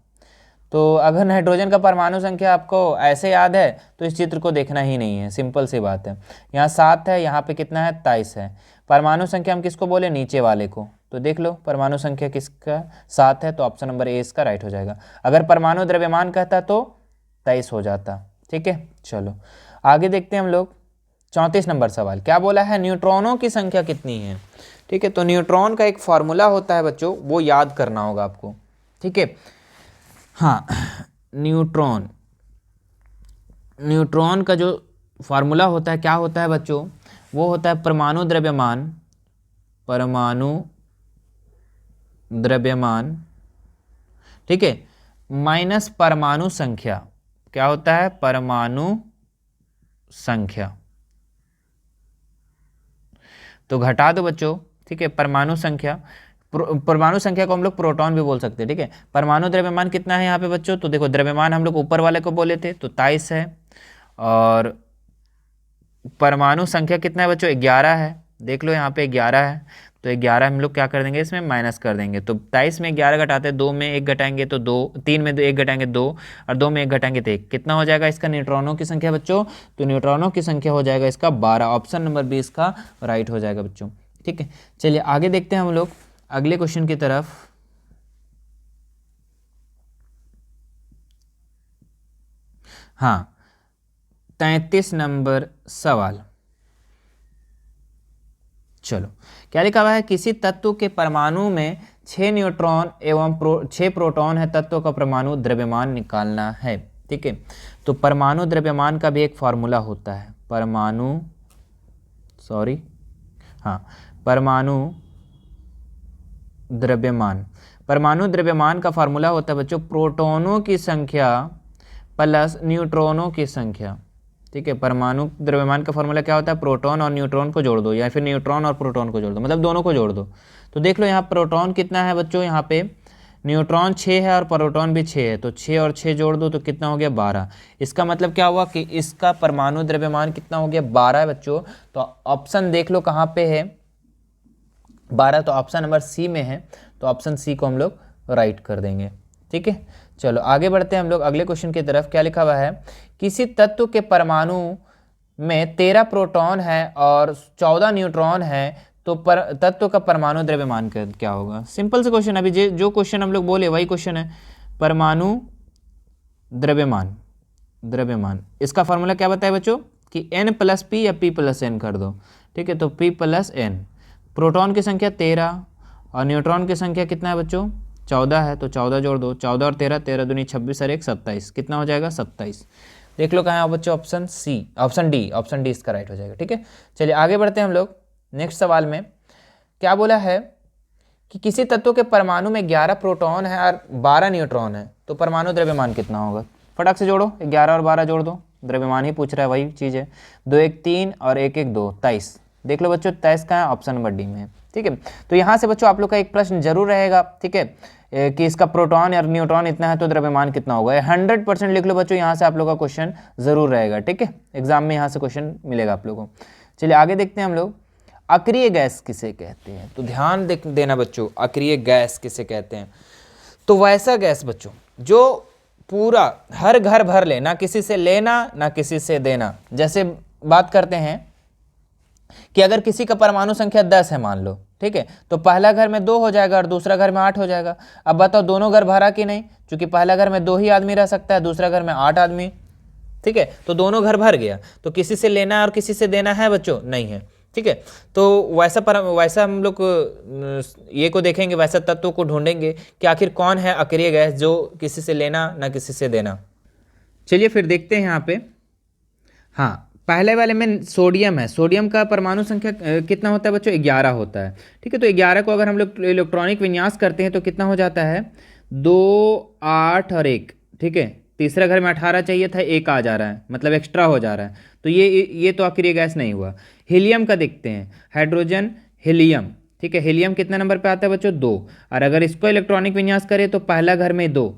तो अगर नाइट्रोजन का परमाणु संख्या आपको ऐसे याद है तो इस चित्र को देखना ही नहीं है, सिंपल सी बात है। यहाँ 7 है, यहाँ पे कितना है? 23 है। परमाणु संख्या हम किसको बोले? नीचे वाले को। तो देख लो परमाणु संख्या किसका 7 है। तो ऑप्शन नंबर ए इसका राइट हो जाएगा। अगर परमाणु द्रव्यमान कहता तो 23 हो जाता। ठीक है, चलो आगे देखते हैं हम लोग। 34 नंबर सवाल क्या बोला है? न्यूट्रॉनों की संख्या कितनी है? ठीक है, तो न्यूट्रॉन का एक फॉर्मूला होता है बच्चों, वो याद करना होगा आपको। ठीक है, हाँ, न्यूट्रॉन का जो फार्मूला होता है क्या होता है बच्चों? वो होता है परमाणु द्रव्यमान, परमाणु द्रव्यमान, ठीक है, माइनस परमाणु संख्या। क्या होता है? परमाणु संख्या। तो घटा दो बच्चों। ठीक है, परमाणु संख्या, परमाणु संख्या को हम लोग प्रोटॉन भी बोल सकते हैं। ठीक है, परमाणु द्रव्यमान कितना है यहाँ पे बच्चों? तो देखो द्रव्यमान हम लोग ऊपर वाले को बोले थे तो 23 है और परमाणु संख्या कितना है बच्चों? 11 है। देख लो यहाँ पे 11 है। तो 11 हम लोग क्या कर देंगे? इसमें माइनस कर देंगे। तो 23 में 11 घटाते हैं, 2 में 1 घटाएंगे तो 2, 3 में 1 घटाएंगे 2 और 2 में 1 घटाएंगे तो 1। कितना हो जाएगा इसका न्यूट्रॉनों की संख्या बच्चों? तो न्यूट्रॉनों की संख्या हो जाएगा इसका 12। ऑप्शन नंबर बी इसका राइट हो जाएगा बच्चों। ठीक है, चलिए आगे देखते हैं हम लोग अगले क्वेश्चन की तरफ। हाँ, 33 नंबर सवाल। चलो क्या लिखा हुआ है? किसी तत्व के परमाणु में 6 न्यूट्रॉन एवं 6 प्रोटॉन है। तत्व का परमाणु द्रव्यमान निकालना है। ठीक है, तो परमाणु द्रव्यमान का भी एक फॉर्मूला होता है। परमाणु द्रव्यमान, परमाणु द्रव्यमान का फॉर्मूला होता है बच्चों प्रोटॉनों की संख्या प्लस न्यूट्रॉनों की संख्या। ठीक है, परमाणु द्रव्यमान का फॉर्मूला क्या होता है? प्रोटॉन और न्यूट्रॉन को जोड़ दो या फिर न्यूट्रॉन और प्रोटॉन को जोड़ दो, मतलब दोनों को जोड़ दो। तो देख लो यहाँ प्रोटॉन कितना है बच्चों? यहाँ पे न्यूट्रॉन 6 है और प्रोटॉन भी 6 है। तो 6 और 6 जोड़ दो तो कितना हो गया? 12। इसका मतलब क्या हुआ कि इसका परमाणु द्रव्यमान कितना हो गया? 12 है बच्चों। तो ऑप्शन देख लो कहाँ पे है? 12। तो ऑप्शन नंबर सी में है। तो ऑप्शन सी को हम लोग राइट कर देंगे। ठीक है, चलो आगे बढ़ते हैं हम लोग अगले क्वेश्चन की तरफ। क्या लिखा हुआ है? किसी तत्व के परमाणु में 13 प्रोटॉन है और 14 न्यूट्रॉन है तो तत्व का परमाणु द्रव्यमान क्या होगा? सिंपल से क्वेश्चन, अभी जो क्वेश्चन हम लोग बोले वही क्वेश्चन है। परमाणु द्रव्यमान इसका फॉर्मूला क्या बताया बच्चों? कि n + p या p + n कर दो। ठीक है, तो p + n। प्रोटॉन की संख्या 13 और न्यूट्रॉन की संख्या कितना है बच्चों? 14 है। तो 14 जोड़ दो, 14 और 13, 13 दूनी 26 और 1 27। कितना हो जाएगा? 27। देख लो कहाँ है बच्चों, ऑप्शन डी इसका राइट हो जाएगा। ठीक है, चलिए आगे बढ़ते हैं हम लोग नेक्स्ट सवाल में। क्या बोला है कि किसी तत्व के परमाणु में 11 प्रोटॉन है और 12 न्यूट्रॉन है, तो परमाणु द्रव्यमान कितना होगा? फटाक से जोड़ो, 11 और 12 जोड़ दो, द्रव्यमान ही पूछ रहा है, वही चीज़ है। 2 1 3 और 1 1 2, 23। देख लो बच्चों 23 का है, ऑप्शन नंबर डी में है। ठीक है, तो यहाँ से बच्चों आप लोग का एक प्रश्न जरूर रहेगा, ठीक है, कि इसका प्रोटॉन और न्यूट्रॉन इतना है तो द्रव्यमान कितना होगा। 100% लिख लो बच्चों, यहाँ से आप लोग का क्वेश्चन जरूर रहेगा। ठीक है, एग्जाम में यहाँ से क्वेश्चन मिलेगा आप लोगों को। चलिए आगे देखते हैं हम लोग, अक्रिय गैस किसे कहते हैं? तो ध्यान देना बच्चों, अक्रिय गैस किसे कहते हैं? तो वैसा गैस बच्चों जो पूरा हर घर भर ले, ना किसी से लेना ना किसी से देना। जैसे बात करते हैं कि अगर किसी का परमाणु संख्या 10 है मान लो, ठीक है, तो पहला घर में 2 हो जाएगा और दूसरा घर में 8 हो जाएगा। अब बताओ दोनों घर भरा कि नहीं? क्योंकि पहला घर में 2 ही आदमी रह सकता है, दूसरा घर में 8 आदमी। ठीक है, तो दोनों घर भर गया, तो किसी से लेना और किसी से देना है बच्चों? नहीं है। ठीक है, तो वैसा हम लोग ये को देखेंगे, वैसा तत्व को ढूंढेंगे कि आखिर कौन है अक्रिय गैस जो किसी से लेना ना किसी से देना। चलिए फिर देखते हैं यहाँ पे। हाँ, पहले वाले में सोडियम है, सोडियम का परमाणु संख्या कितना होता है बच्चों? 11 होता है। ठीक है, तो 11 को अगर हम लोग इलेक्ट्रॉनिक विन्यास करते हैं तो कितना हो जाता है? 2 8 और 1। ठीक है, तीसरा घर में 18 चाहिए था, 1 आ जा रहा है, मतलब एक्स्ट्रा हो जा रहा है, तो ये तो अक्रिय गैस नहीं हुआ। हीलियम का देखते हैं, हाइड्रोजन हीलियम। ठीक है, हीलियम कितने नंबर पे आता है बच्चों? 2। और अगर इसको इलेक्ट्रॉनिक विन्यास करें तो पहला घर में 2,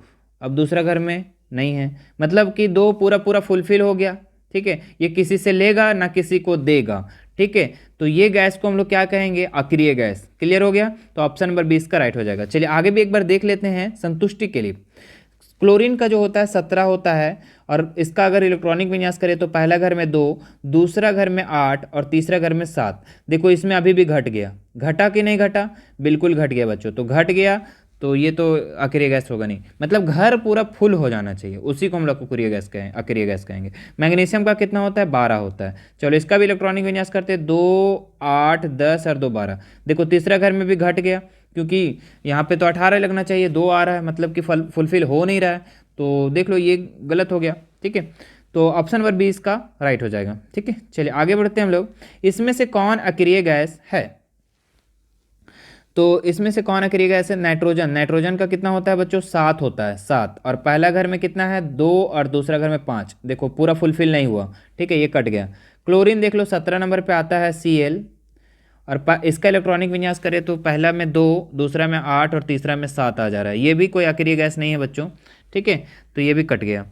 अब दूसरा घर में नहीं है, मतलब कि 2 पूरा फुलफिल हो गया। ठीक है, ये किसी से लेगा ना किसी को देगा। ठीक है, तो ये गैस को हम लोग क्या कहेंगे? अक्रिय गैस। क्लियर हो गया, तो ऑप्शन नंबर 20 का राइट हो जाएगा। चलिए आगे भी एक बार देख लेते हैं संतुष्टि के लिए। क्लोरीन का जो होता है 17 होता है, और इसका अगर इलेक्ट्रॉनिक विन्यास करें तो पहला घर में 2, दूसरा घर में 8 और तीसरा घर में 7। देखो इसमें अभी भी घट गया, घटा कि नहीं घटा? बिल्कुल घट गया बच्चों, तो घट गया तो ये तो अक्रिय गैस होगा नहीं, मतलब घर पूरा फुल हो जाना चाहिए, उसी को हम लोग अक्रिय गैस कहें, अक्रिय गैस कहेंगे। मैग्नीशियम का कितना होता है? 12 होता है। चलो इसका भी इलेक्ट्रॉनिक विन्यास करते हैं, 2 8 10 और 2 12। देखो तीसरा घर में भी घट गया, क्योंकि यहाँ पे तो 18 लगना चाहिए, 2 आ रहा है, मतलब कि फुलफिल हो नहीं रहा है, तो देख लो ये गलत हो गया। ठीक है, तो ऑप्शन नंबर 20 का राइट हो जाएगा। ठीक है, चलिए आगे बढ़ते हैं हम लोग। इसमें से कौन अक्रिय गैस है? तो इसमें से कौन अक्रिय गैस है? नाइट्रोजन। नाइट्रोजन का कितना होता है बच्चों? 7 होता है, 7। और पहला घर में कितना है? 2 और दूसरा घर में 5। देखो पूरा फुलफिल नहीं हुआ। ठीक है, ये कट गया। क्लोरीन देख लो 17 नंबर पे आता है, Cl। और इसका इलेक्ट्रॉनिक विन्यास करें तो पहला में 2, दूसरा में 8 और तीसरा में 7 आ जा रहा है, ये भी कोई अक्रिय गैस नहीं है बच्चों। ठीक है, तो ये भी कट गया।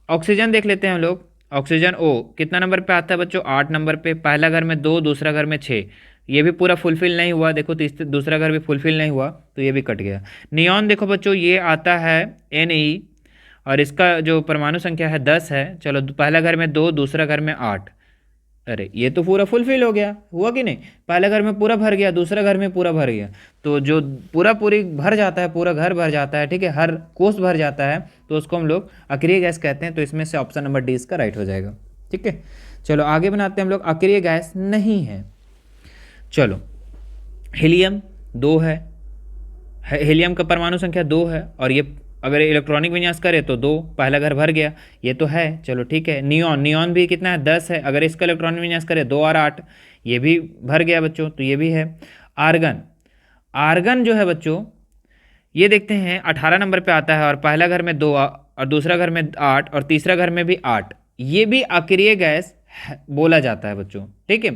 ऑक्सीजन देख लेते हैं हम लोग। ऑक्सीजन O कितना नंबर पे आता है बच्चों? 8 नंबर पे। पहला घर में 2, दूसरा घर में 6, ये भी पूरा फुलफिल नहीं हुआ। देखो दूसरा घर भी फुलफिल नहीं हुआ, तो ये भी कट गया। नियॉन देखो बच्चों, ये आता है Ne, और इसका जो परमाणु संख्या है 10 है। चलो पहला घर में 2, दूसरा घर में 8। अरे ये तो पूरा फुलफिल हो गया, हुआ कि नहीं? पहले घर में पूरा भर गया, दूसरा घर में पूरा भर गया, तो जो पूरी भर जाता है, पूरा घर भर जाता है, ठीक है, हर कोष भर जाता है, तो उसको हम लोग अक्रिय गैस कहते हैं। तो इसमें से ऑप्शन नंबर डी इसका राइट हो जाएगा। ठीक है, चलो आगे बनाते हैं हम लोग। अक्रिय गैस नहीं है, चलो हीलियम 2 है, हीलियम का परमाणु संख्या 2 है, और ये अगर इलेक्ट्रॉनिक विन्यास करे तो 2, पहला घर भर गया, ये तो है। चलो ठीक है, नियॉन, नियॉन भी कितना है? 10 है, अगर इसका इलेक्ट्रॉनिक विन्यास करे 2 और 8, ये भी भर गया बच्चों, तो ये भी है। आर्गन, आर्गन जो है बच्चों, ये देखते हैं 18 नंबर पे आता है, और पहला घर में 2 और दूसरा घर में 8 और तीसरा घर में भी 8, ये भी अक्रिय गैस बोला जाता है बच्चों। ठीक है,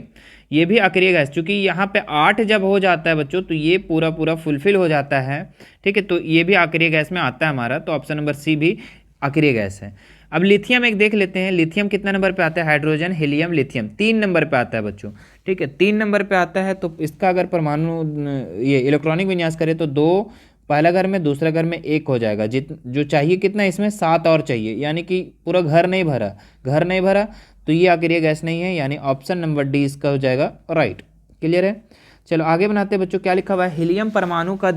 ये भी अक्रिय गैस, चूंकि यहाँ पे 8 जब हो जाता है बच्चों तो ये पूरा फुलफिल हो जाता है। ठीक है, तो ये भी अक्रिय गैस में आता है हमारा, तो ऑप्शन नंबर सी भी अक्रिय गैस है। अब लिथियम एक देख लेते हैं, लिथियम कितना नंबर पे आता है? हाइड्रोजन हीलियम लिथियम 3 नंबर पे आता है बच्चों। ठीक है, 3 नंबर पे आता है, तो इसका अगर परमाणु ये इलेक्ट्रॉनिक विन्यास करें तो 2, पहला घर में दूसरा घर में 1 हो जाएगा। जो चाहिए कितना, इसमें 7 और चाहिए, यानी कि पूरा घर नहीं भरा, तो ये अक्रिय गैस नहीं है, यानी ऑप्शन नंबर डी इसका हो जाएगा राइट। क्लियर है, चलो आगे बनाते हैं बच्चों। क्या लिखा हुआ है? हीलियम परमाणु का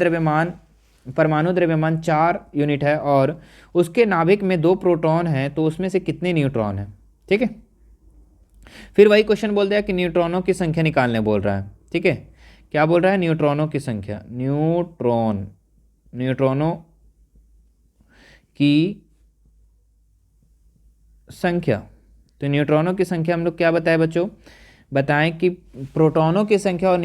परमाणु द्रव्यमान 4 यूनिट है, और उसके नाभिक में 2 प्रोटॉन हैं, तो उसमें से कितने न्यूट्रॉन हैं? ठीक है, फिर वही क्वेश्चन बोल दिया कि न्यूट्रॉनों की संख्या निकालने बोल रहा है। ठीक है, क्या बोल रहा है? न्यूट्रॉनों की संख्या, न्यूट्रॉनों की संख्या, तो न्यूट्रॉनों की संख्या हम लोग क्या बताए बच्चों, बताएं कि प्रोटॉनों की संख्या और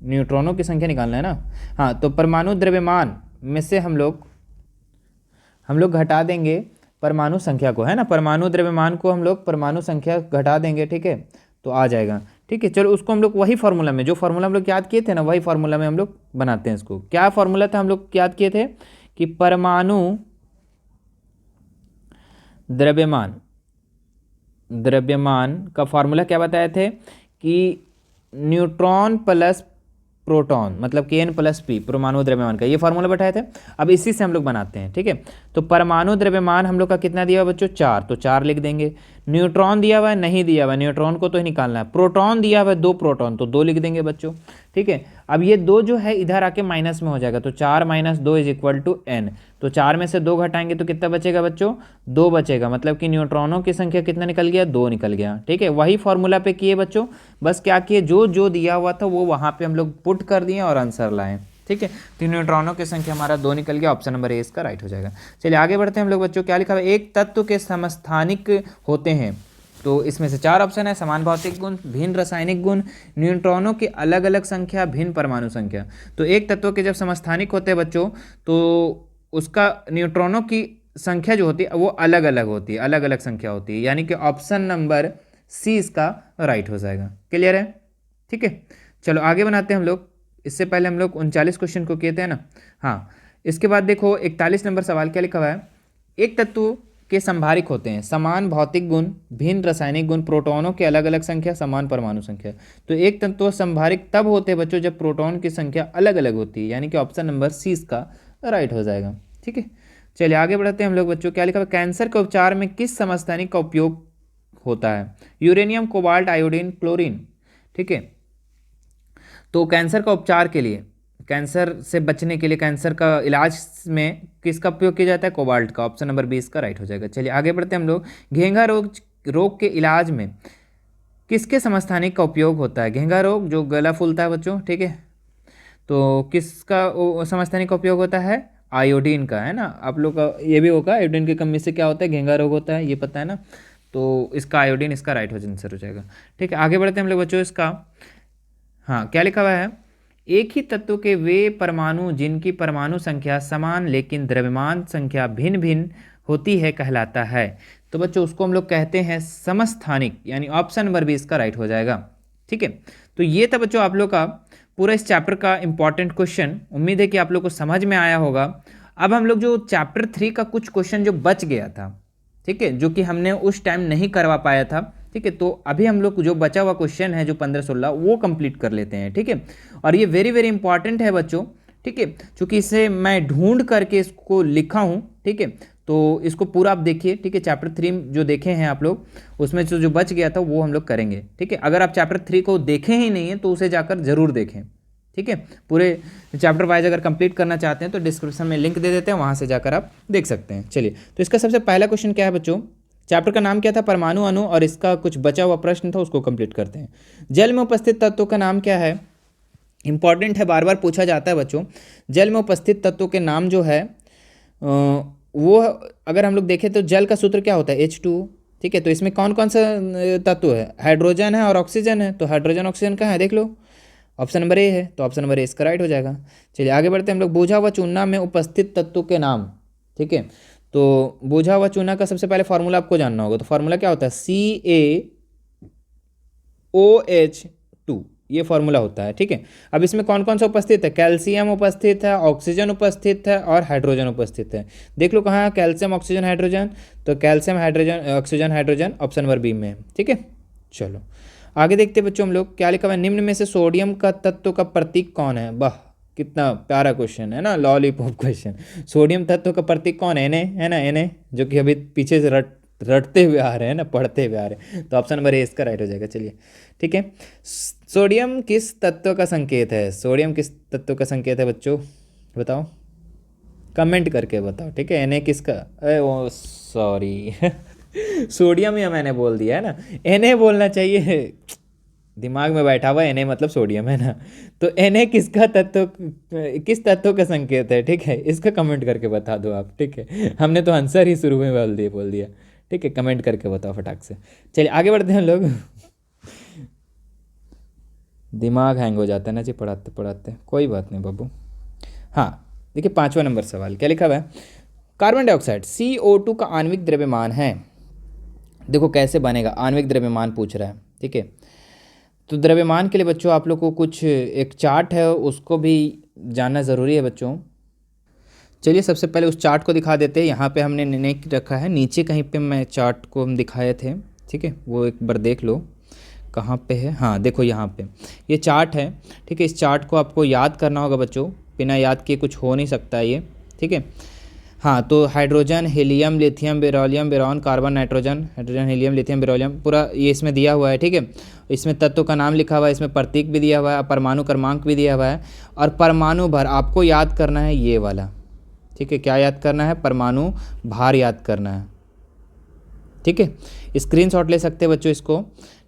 न्यूट्रॉनों की संख्या निकालना है ना। हाँ, तो परमाणु द्रव्यमान में से हम लोग घटा देंगे परमाणु संख्या को, है ना, परमाणु द्रव्यमान को हम लोग परमाणु संख्या घटा देंगे, ठीक है, तो आ जाएगा। ठीक है, चलो उसको हम लोग वही फार्मूला में, जो फार्मूला हम लोग याद किए थे ना, वही फार्मूला में हम लोग बनाते हैं इसको। क्या फार्मूला था हम लोग याद किए थे कि परमाणु द्रव्यमान का फार्मूला क्या बताए थे कि न्यूट्रॉन प्लस प्रोटॉन मतलब Kn प्लस पी, परमाणु द्रव्यमान का ये फार्मूला बैठाए थे। अब इसी से हम लोग बनाते हैं, ठीक है। तो परमाणु द्रव्यमान हम लोग का कितना दिया हुआ बच्चों, 4, तो 4 लिख देंगे। न्यूट्रॉन दिया हुआ है, नहीं दिया हुआ है, न्यूट्रॉन को तो ही निकालना है। प्रोटॉन दिया हुआ है 2 प्रोटॉन, तो 2 लिख देंगे बच्चों, ठीक है। अब ये 2 जो है इधर आके माइनस में हो जाएगा, तो 4 - 2 = n, तो 4 में से 2 घटाएंगे तो कितना बचेगा बच्चों, 2 बचेगा, मतलब कि न्यूट्रॉनों की संख्या कितना निकल गया, 2 निकल गया, ठीक है। वही फॉर्मूला पे किए बच्चों, बस क्या किए, जो जो दिया हुआ था वो वहाँ पे हम लोग पुट कर दिए और आंसर लाएं, ठीक है। तो न्यूट्रॉनों की संख्या हमारा 2 निकल गया, ऑप्शन नंबर ए इसका राइट हो जाएगा। चलिए आगे बढ़ते हैं हम लोग बच्चों, क्या लिखा हुआ है, एक तत्व के समस्थानिक होते हैं, तो इसमें से 4 ऑप्शन है, समान भौतिक गुण, भिन्न रासायनिक गुण, न्यूट्रॉनों की अलग अलग संख्या, भिन्न परमाणु संख्या। तो एक तत्व के जब समस्थानिक होते हैं बच्चों, तो उसका न्यूट्रॉनों की संख्या जो होती है वो अलग अलग होती है, अलग अलग संख्या होती है, यानी कि ऑप्शन नंबर सी इसका राइट हो जाएगा। क्लियर है, ठीक है। चलो आगे बनाते हैं हम लोग। इससे पहले हम लोग 39 क्वेश्चन को किए थे ना। हाँ, इसके बाद देखो 41 नंबर सवाल क्या लिखा हुआ है, एक तत्व के संभारिक होते हैं, समान भौतिक गुण, भिन्न रासायनिक गुण, प्रोटॉनों की अलग अलग संख्या, समान परमाणु संख्या। तो एक तत्व संभारिक तब होते हैं बच्चों जब प्रोटॉन की संख्या अलग अलग होती है, यानी कि ऑप्शन नंबर सी इसका राइट हो जाएगा, ठीक है। चलिए आगे बढ़ते हैं हम लोग बच्चों, क्या लिखा है, कैंसर के उपचार में किस समस्थानिक का उपयोग होता है, यूरेनियम, कोबाल्ट, आयोडीन, क्लोरीन, ठीक है। तो कैंसर का उपचार के लिए, कैंसर से बचने के लिए, कैंसर का इलाज में किसका उपयोग किया जाता है, कोबाल्ट का, ऑप्शन नंबर बी इसका राइट हो जाएगा। चलिए आगे बढ़ते हैं हम लोग, घेंघा रोग के इलाज में किसके समस्थानिक का उपयोग होता है, घेंघा रोग जो गला फूलता है बच्चों, ठीक है, तो किसका समस्थानिक का उपयोग होता है, आयोडीन का, है ना। आप लोग का ये भी होगा, आयोडीन की कमी से क्या होता है, घेंघा रोग होता है, ये पता है ना। तो इसका आयोडीन इसका राइट आंसर हो जाएगा, ठीक है। आगे बढ़ते हैं हम लोग बच्चों, इसका हाँ क्या लिखा हुआ है, एक ही तत्व के वे परमाणु जिनकी परमाणु संख्या समान लेकिन द्रव्यमान संख्या भिन्न भिन्न होती है कहलाता है। तो बच्चों उसको हम लोग कहते हैं समस्थानिक, यानी ऑप्शन नंबर बी इसका राइट हो जाएगा, ठीक है। तो ये था बच्चों आप लोग का पूरा इस चैप्टर का इंपॉर्टेंट क्वेश्चन। उम्मीद है कि आप लोग को समझ में आया होगा। अब हम लोग जो चैप्टर 3 का कुछ क्वेश्चन जो बच गया था, ठीक है, जो कि हमने उस टाइम नहीं करवा पाया था, ठीक है, तो अभी हम लोग जो बचा हुआ क्वेश्चन है जो 15-16 वो कंप्लीट कर लेते हैं, ठीक है। और ये वेरी वेरी इंपॉर्टेंट है बच्चों, ठीक है, क्योंकि इसे मैं ढूंढ करके इसको लिखा हूँ, ठीक है। तो इसको पूरा आप देखिए, ठीक है। चैप्टर 3 जो देखे हैं आप लोग, उसमें जो बच गया था वो हम लोग करेंगे, ठीक है। अगर आप चैप्टर 3 को देखे ही नहीं है तो उसे जाकर जरूर देखें, ठीक है। पूरे चैप्टर वाइज अगर कंप्लीट करना चाहते हैं तो डिस्क्रिप्शन में लिंक दे देते हैं, वहाँ से जाकर आप देख सकते हैं। चलिए, तो इसका सबसे पहला क्वेश्चन क्या है बच्चों, चैप्टर का नाम क्या था, परमाणु अणु, और इसका कुछ बचा हुआ प्रश्न था उसको कंप्लीट करते हैं। जल में उपस्थित तत्वों का नाम क्या है, इंपॉर्टेंट है, बार बार पूछा जाता है बच्चों। जल में उपस्थित तत्वों के नाम जो है वो अगर हम लोग देखें तो जल का सूत्र क्या होता है, H2, ठीक है। तो इसमें कौन कौन सा तत्व है, हाइड्रोजन है और ऑक्सीजन है, तो हाइड्रोजन ऑक्सीजन कहाँ है देख लो, ऑप्शन नंबर ए है, तो ऑप्शन नंबर ए इसका राइट हो जाएगा। चलिए आगे बढ़ते हैं हम लोग, बूझा हुआ चूना में उपस्थित तत्वों के नाम, ठीक है। तो बूझा हुआ चूना का सबसे पहले फार्मूला आपको जानना होगा, तो फार्मूला क्या होता है, CaOH2, ये फार्मूला होता है, ठीक है। अब इसमें कौन कौन सा उपस्थित है, कैल्शियम उपस्थित है, ऑक्सीजन उपस्थित है और हाइड्रोजन उपस्थित है। देख लो कहाँ है, कैल्शियम ऑक्सीजन हाइड्रोजन, तो calcium hydrogen oxygen hydrogen option number B में है, ठीक है। चलो आगे देखते हैं बच्चों हम लोग, क्या लिखा हुआ है, निम्न में से सोडियम का तत्व का प्रतीक कौन है। वाह कितना प्यारा क्वेश्चन है ना, लॉलीपॉप क्वेश्चन। सोडियम तत्व का प्रतीक कौन है, Na है ना, Na, जो कि अभी पीछे से रटते हुए आ रहे हैं ना, पढ़ते हुए आ रहे हैं, तो ऑप्शन नंबर ए इसका राइट हो जाएगा। चलिए ठीक है, सोडियम किस तत्व का संकेत है, सोडियम किस तत्व का संकेत है बच्चों, बताओ, कमेंट करके बताओ, ठीक है। Na किसका, अरे वो सॉरी सोडियम ही मैंने बोल दिया है ना, Na बोलना चाहिए, दिमाग में बैठा हुआ Na मतलब सोडियम है ना। तो Na किस तत्व का संकेत है, ठीक है, इसका कमेंट करके बता दो आप, ठीक है। हमने तो आंसर ही शुरू में बोल दिया, ठीक है, कमेंट करके बताओ फटाक से। चलिए आगे बढ़ते हैं लोग। दिमाग हैंग हो जाता है ना जी पढ़ाते पढ़ाते, कोई बात नहीं बाबू। हाँ देखिए 5वां नंबर सवाल क्या लिखा हुआ है, कार्बन डाइऑक्साइड CO2 का आणविक द्रव्यमान है। देखो कैसे बनेगा, आणविक द्रव्यमान पूछ रहा है, ठीक है। तो द्रव्यमान के लिए बच्चों आप लोग को कुछ एक चार्ट है, उसको भी जानना ज़रूरी है बच्चों। चलिए सबसे पहले उस चार्ट को दिखा देते हैं। यहाँ पे हमने नहीं रखा है, नीचे कहीं पे मैं चार्ट को हम दिखाए थे, ठीक है, वो एक बार देख लो कहाँ पे है। हाँ देखो यहाँ पे ये चार्ट है, ठीक है। इस चार्ट को आपको याद करना होगा बच्चों, बिना याद किए कुछ हो नहीं सकता ये, ठीक है। हाँ तो hydrogen, helium, lithium, beryllium, boron, carbon, nitrogen, hydrogen, helium, lithium, beryllium, पूरा ये इसमें दिया हुआ है, ठीक है। इसमें तत्व का नाम लिखा हुआ है, इसमें प्रतीक भी दिया हुआ है, परमाणु क्रमांक भी दिया हुआ है, और परमाणु भर आपको याद करना है ये वाला, ठीक है। क्या याद करना है, परमाणु भार याद करना है, ठीक है। स्क्रीनशॉट ले सकते हैं बच्चों इसको,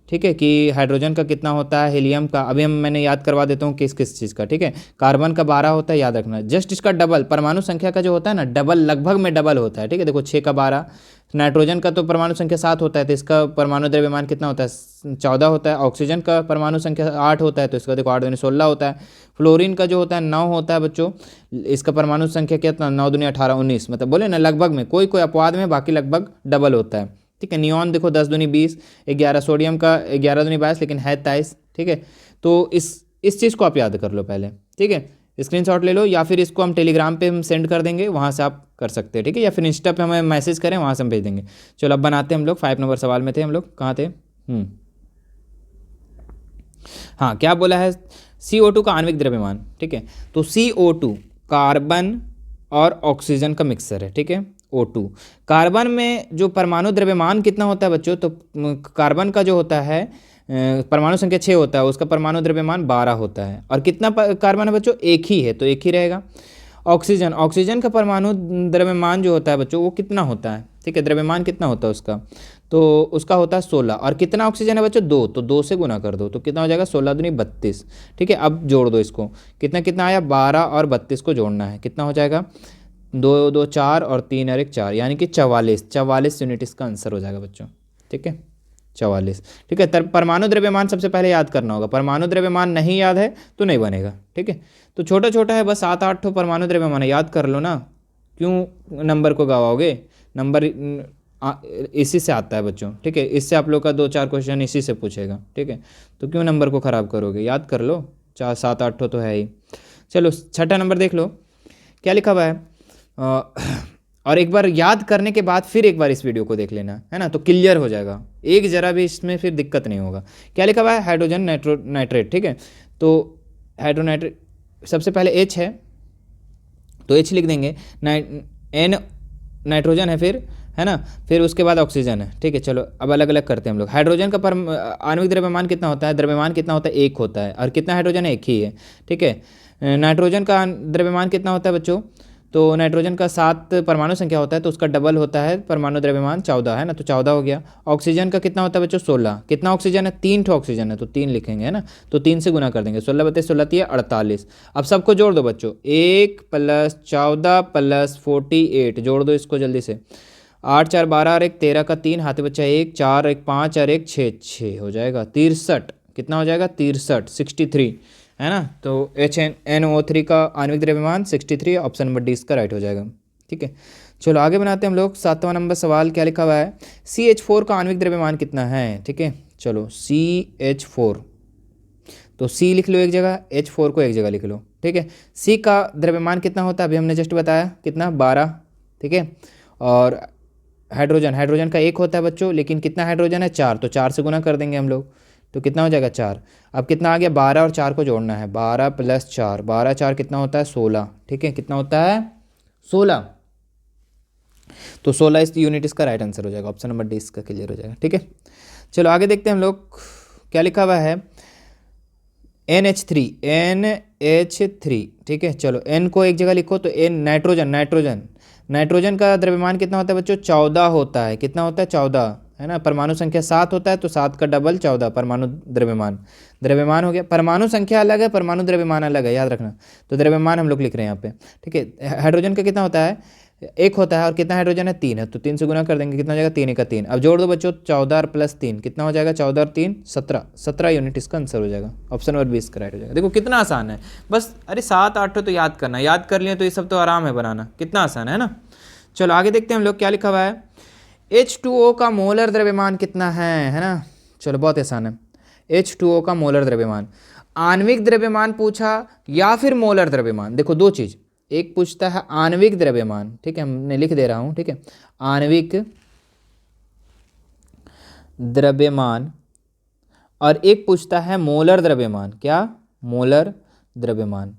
ठीक है, कि हाइड्रोजन का कितना होता है, हीलियम का अभी मैंने याद करवा देता हूँ किस किस चीज़ का, ठीक है। कार्बन का 12 होता है, याद रखना, जस्ट इसका डबल परमाणु संख्या का जो होता है ना, डबल लगभग में डबल होता है, ठीक है। देखो 6 का 12, नाइट्रोजन का तो परमाणु संख्या 7 होता है, तो इसका परमाणु द्रव्यमान कितना होता है, 14 होता है। ऑक्सीजन का परमाणु संख्या 8 होता है, तो इसका देखो 8 दूनी 16 होता है। फ्लोरीन का जो होता है 9 होता है बच्चों, इसका परमाणु संख्या कितना, 9 दूनी 18 19, मतलब बोले ना लगभग में, कोई कोई अपवाद में, बाकी लगभग डबल होता है, ठीक है। नियॉन देखो 10 दूनी 20, 11 सोडियम का 11 दूनी 22, लेकिन है 23, ठीक है। तो इस चीज़ को आप याद कर लो पहले, ठीक है। स्क्रीनशॉट ले लो, या फिर इसको हम टेलीग्राम पे हम सेंड कर देंगे, वहाँ से आप कर सकते हैं, ठीक है, या फिर इंस्टा पे हमें मैसेज करें, वहाँ से हम भेज देंगे। चलो अब बनाते हैं हम लोग। 5 नंबर सवाल में थे हम लोग, कहाँ थे? हाँ क्या बोला है, CO2 का आणविक द्रव्यमान, ठीक है। तो CO2 कार्बन और ऑक्सीजन का मिक्सर है, ठीक है। O2 कार्बन में जो परमाणु द्रव्यमान कितना होता है बच्चों, तो कार्बन का जो होता है परमाणु संख्या 6 होता है, उसका परमाणु द्रव्यमान 12 होता है। और कितना कार्बन है बच्चों, एक ही है, तो एक ही रहेगा। ऑक्सीजन का परमाणु द्रव्यमान जो होता है बच्चों वो कितना होता है, ठीक है, द्रव्यमान कितना होता है उसका, तो उसका होता है 16। और कितना ऑक्सीजन है बच्चों, 2, तो 2 से गुना कर दो, तो कितना हो जाएगा, 16 दूनी 32, ठीक है। अब जोड़ दो इसको, कितना कितना आया, 12 और 32 को जोड़ना है, कितना हो जाएगा, 2 2 4 और 3 और 1 4, यानी कि 44 यूनिट इसका आंसर हो जाएगा बच्चों, ठीक है, 44, ठीक है। परमाणु द्रव्यमान सबसे पहले याद करना होगा, परमाणु द्रव्यमान नहीं याद है तो नहीं बनेगा, ठीक है। तो छोटा छोटा है, बस 7-8 ठो परमाणु द्रव्यमान है, याद कर लो ना, क्यों नंबर को गवाओगे, नंबर इसी से आता है बच्चों, ठीक है। इससे आप लोग का 2-4 क्वेश्चन इसी से पूछेगा, ठीक है। तो क्यों नंबर को ख़राब करोगे, याद कर लो, 4-7-8 ठो तो है ही। चलो 6ठा नंबर देख लो, क्या लिखा हुआ है, और एक बार याद करने के बाद फिर एक बार इस वीडियो को देख लेना, है ना, तो क्लियर हो जाएगा, एक जरा भी इसमें फिर दिक्कत नहीं होगा। क्या लिखा हुआ है, हाइड्रोजन नाइट्रेट, ठीक है। तो हाइड्रोनाइट्रेट सबसे पहले H है, तो H लिख देंगे, N नाइट्रोजन है, फिर है ना, फिर उसके बाद ऑक्सीजन है, ठीक है। चलो अब अलग अलग करते हैं हम लोग। हाइड्रोजन का आणविक द्रव्यमान कितना होता है, द्रव्यमान कितना होता है, 1 होता है, और कितना हाइड्रोजन है, 1 ही है, ठीक है। नाइट्रोजन का द्रव्यमान कितना होता है बच्चों, तो नाइट्रोजन का 7 परमाणु संख्या होता है, तो उसका डबल होता है परमाणु द्रव्यमान 14 है ना, तो 14 हो गया। ऑक्सीजन का कितना होता है बच्चों, 16, कितना ऑक्सीजन है, 3 ठो ऑक्सीजन है, तो 3 लिखेंगे, है ना, तो 3 से गुना कर देंगे, 16 बते 16 3 48। अब सबको जोड़ दो बच्चों, 1 + 14 + 48, जोड़ दो इसको जल्दी से, 8 4 12 और 1 13 का 3 हाथ बच्चा 1 4 1 5 और 1 6 6 हो जाएगा 63, कितना हो जाएगा 63 63, है ना। तो HNO3 का आणविक द्रव्यमान 63, ऑप्शन नंबर डी इसका राइट हो जाएगा, ठीक है। चलो आगे बनाते हैं हम लोग। 7वां नंबर सवाल क्या लिखा हुआ है, CH4 का आणविक द्रव्यमान कितना है, ठीक है। चलो CH4, तो C लिख लो एक जगह, H4 को एक जगह लिख लो, ठीक है। C का द्रव्यमान कितना होता है, अभी हमने जस्ट बताया, कितना 12, ठीक है। और हाइड्रोजन का 1 होता है बच्चों, लेकिन कितना हाइड्रोजन है, 4, तो 4 से गुना कर देंगे हम लोग, तो कितना हो जाएगा 4। अब कितना आ गया, 12 और 4 को जोड़ना है, 12 + 4, 12 4 कितना होता है, 16, ठीक है, कितना होता है 16, तो 16 इस यूनिट इसका राइट आंसर हो जाएगा, ऑप्शन नंबर डी इसका क्लियर हो जाएगा, ठीक है। चलो आगे देखते हैं हम लोग, क्या लिखा हुआ है, NH3, ठीक है। चलो N को एक जगह लिखो, तो नाइट्रोजन का द्रव्यमान कितना होता है बच्चों, 14 होता है, कितना होता है 14, है ना। परमाणु संख्या 7 होता है तो 7 का डबल 14 परमाणु द्रव्यमान। द्रव्यमान हो गया, परमाणु संख्या अलग है, परमाणु द्रव्यमान अलग है, याद रखना। तो द्रव्यमान हम लोग लिख रहे हैं यहाँ पे, ठीक है। हाइड्रोजन का कितना होता है, 1 होता है, और कितना हाइड्रोजन है, 3 है, तो 3 से गुना कर देंगे, कितना हो जाएगा, 3 का 3। अब जोड़ दो बच्चों, 14 + 3 कितना हो जाएगा, 14 और 3 17 यूनिट इसका आंसर हो जाएगा। ऑप्शन नंबर 20 करेक्ट हो जाएगा। देखो कितना आसान है, बस अरे 7 8 तो याद करना, याद कर लिए तो ये सब तो आराम है बनाना, कितना आसान है ना। चलो आगे देखते हैं हम लोग क्या लिखा हुआ है। H2O का मोलर द्रव्यमान कितना है ना। चलो बहुत आसान है, H2O का मोलर द्रव्यमान। आणविक द्रव्यमान पूछा या फिर मोलर द्रव्यमान, देखो दो चीज, एक पूछता है आणविक द्रव्यमान, ठीक है, हमने लिख दे रहा हूं, ठीक है, आणविक द्रव्यमान, और एक पूछता है मोलर द्रव्यमान। क्या, मोलर द्रव्यमान।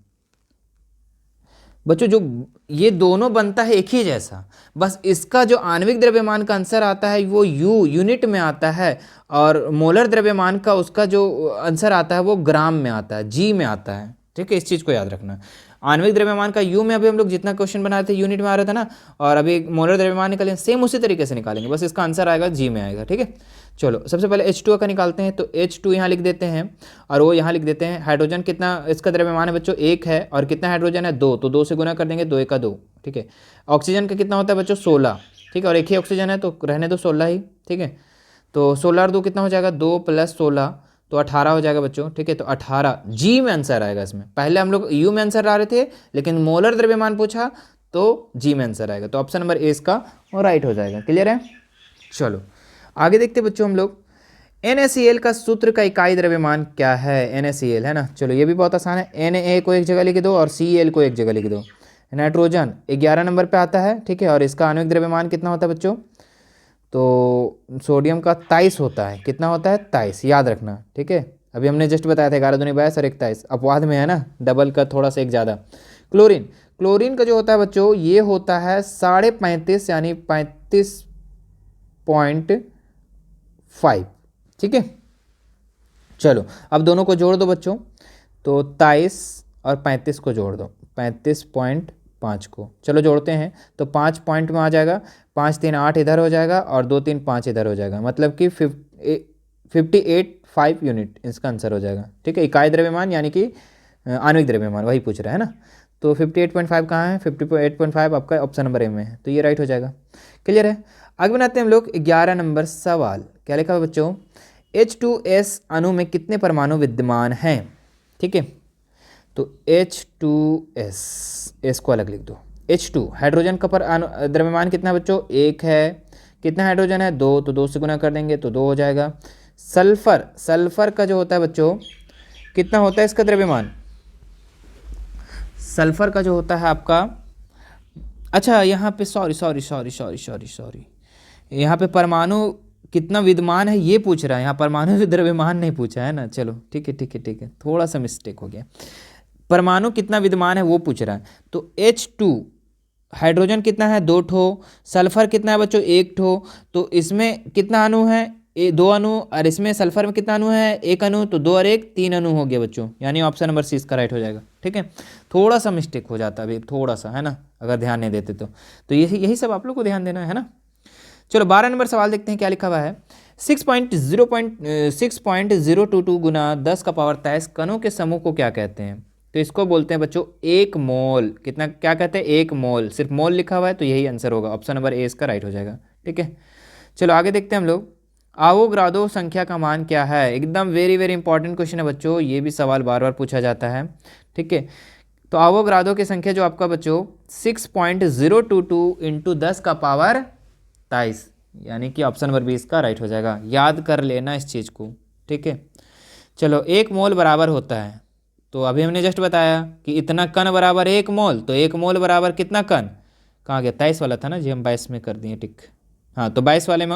बच्चों जो ये दोनों बनता है एक ही जैसा, बस इसका जो आणविक द्रव्यमान का आंसर आता है वो यूनिट में आता है, और मोलर द्रव्यमान का उसका जो आंसर आता है वो ग्राम में आता है, जी में आता है, ठीक है। इस चीज़ को याद रखना। आणविक द्रव्यमान का यू में अभी हम लोग जितना क्वेश्चन बना रहे थे यूनिट में आ रहा था ना, और अभी मोलर द्रव्यमान निकालेंगे सेम उसी तरीके से निकालेंगे, बस इसका आंसर आएगा जी में आएगा, ठीक है। चलो सबसे पहले H2O का निकालते हैं, तो H2 यहाँ लिख देते हैं और वो यहाँ लिख देते हैं। हाइड्रोजन कितना इसका द्रव्यमान है बच्चों, 1 है, और कितना हाइड्रोजन है, 2, तो 2 से गुना कर देंगे, 2 1 2, ठीक है। ऑक्सीजन का कितना होता है बच्चों, 16, ठीक है, और एक ही ऑक्सीजन है तो रहने दो 16 ही, ठीक है। तो 16 और 2 कितना हो जाएगा, 2 + 16 तो 18 हो जाएगा बच्चों, ठीक है। तो 18 जी में आंसर आएगा इसमें, पहले हम लोग यू में आंसर आ रहे थे लेकिन मोलर द्रव्यमान पूछा तो जी में आंसर आएगा, तो ऑप्शन नंबर ए इसका और राइट हो जाएगा। क्लियर है। चलो आगे देखते बच्चों हम लोग, NaCl का सूत्र का इकाई द्रव्यमान क्या है, NaCl है ना। चलो ये भी बहुत आसान है, Na को एक जगह लिख दो और Cl को एक जगह लिख दो। नाइट्रोजन 11 नंबर पे आता है, ठीक है, और इसका आणविक द्रव्यमान कितना होता है बच्चों, तो सोडियम का 23 होता है, कितना होता है, 23, याद रखना, ठीक है। अभी हमने जस्ट बताया था 11 दूनी 22 और 1 23, अपवाद में है ना, डबल का थोड़ा सा एक ज़्यादा। क्लोरीन का जो होता है बच्चों ये होता है 35.5 यानी 35.5, ठीक है। चलो अब दोनों को जोड़ दो बच्चों, तो 23 और 35 को जोड़ दो, 35.5 को, चलो जोड़ते हैं, तो 5 पॉइंट में आ जाएगा, 5 3 8 इधर हो जाएगा और 2 3 5 इधर हो जाएगा, मतलब कि 58.5 यूनिट इसका आंसर हो जाएगा, ठीक है। इकाई द्रव्यमान यानी कि आणविक द्रव्यमान वही पूछ रहा है ना, तो 58.5 कहाँ है, 58.5 आपका ऑप्शन नंबर ए में है, तो ये राइट हो जाएगा। क्लियर है। आगे बनाते हैं हम लोग 11 नंबर सवाल, क्या लिखा है बच्चों, H2S अणु में कितने परमाणु विद्यमान हैं, ठीक है। तो H2S, S को अलग लिख दो। H2 हाइड्रोजन का द्रव्यमान कितना है बच्चों, 1 है, कितना हाइड्रोजन है, 2, तो 2 से गुना कर देंगे तो 2 हो जाएगा। सल्फर का जो होता है बच्चों कितना होता है इसका द्रव्यमान, सल्फर का जो होता है आपका, अच्छा यहाँ पे सॉरी यहाँ पे परमाणु कितना विद्यमान है ये पूछ रहा है, यहाँ परमाणु द्रव्यमान नहीं पूछा है ना। चलो ठीक है, थोड़ा सा मिस्टेक हो गया, परमाणु कितना विद्यमान है वो पूछ रहा है। तो H2 हाइड्रोजन कितना है, 2 ठो, सल्फर कितना है बच्चों, 1 ठो, तो इसमें कितना अणु है, 2 अणु, और इसमें सल्फर में कितना अणु है, 1 अणु, तो 2 और 1 3 अणु हो गया बच्चों, यानी ऑप्शन नंबर सी इसका राइट हो जाएगा, ठीक है। थोड़ा सा मिस्टेक हो जाता है अभी, थोड़ा सा है ना, अगर ध्यान नहीं देते तो यही सब आप लोग को ध्यान देना है ना। चलो 12 नंबर सवाल देखते हैं क्या लिखा हुआ है। 6.022 गुना 10 का पावर 23 कणों के समूह को क्या कहते हैं, तो इसको बोलते हैं बच्चों 1 मोल। कितना, क्या कहते हैं, 1 मोल, सिर्फ मोल लिखा हुआ है तो यही आंसर होगा, ऑप्शन नंबर ए इसका राइट हो जाएगा, ठीक है। चलो आगे देखते हैं हम लोग, आवोगाद्रो संख्या का मान क्या है, एकदम वेरी इंपॉर्टेंट क्वेश्चन है बच्चों, ये भी सवाल बार बार पूछा जाता है, ठीक है। तो आवोगाद्रो की संख्या जो आपका बच्चों 6.022 इंटू 10 का पावर 23, यानी कि ऑप्शन नंबर 20 का राइट हो जाएगा, याद कर लेना इस चीज़ को, ठीक है। चलो 1 मोल बराबर होता है, तो अभी हमने जस्ट बताया कि इतना कण बराबर 1 मोल, तो 1 मोल बराबर कितना कण, कहाँ गया, 23 वाला था ना जी, हम 22 में कर दिए टिक, हाँ, तो 23 वाले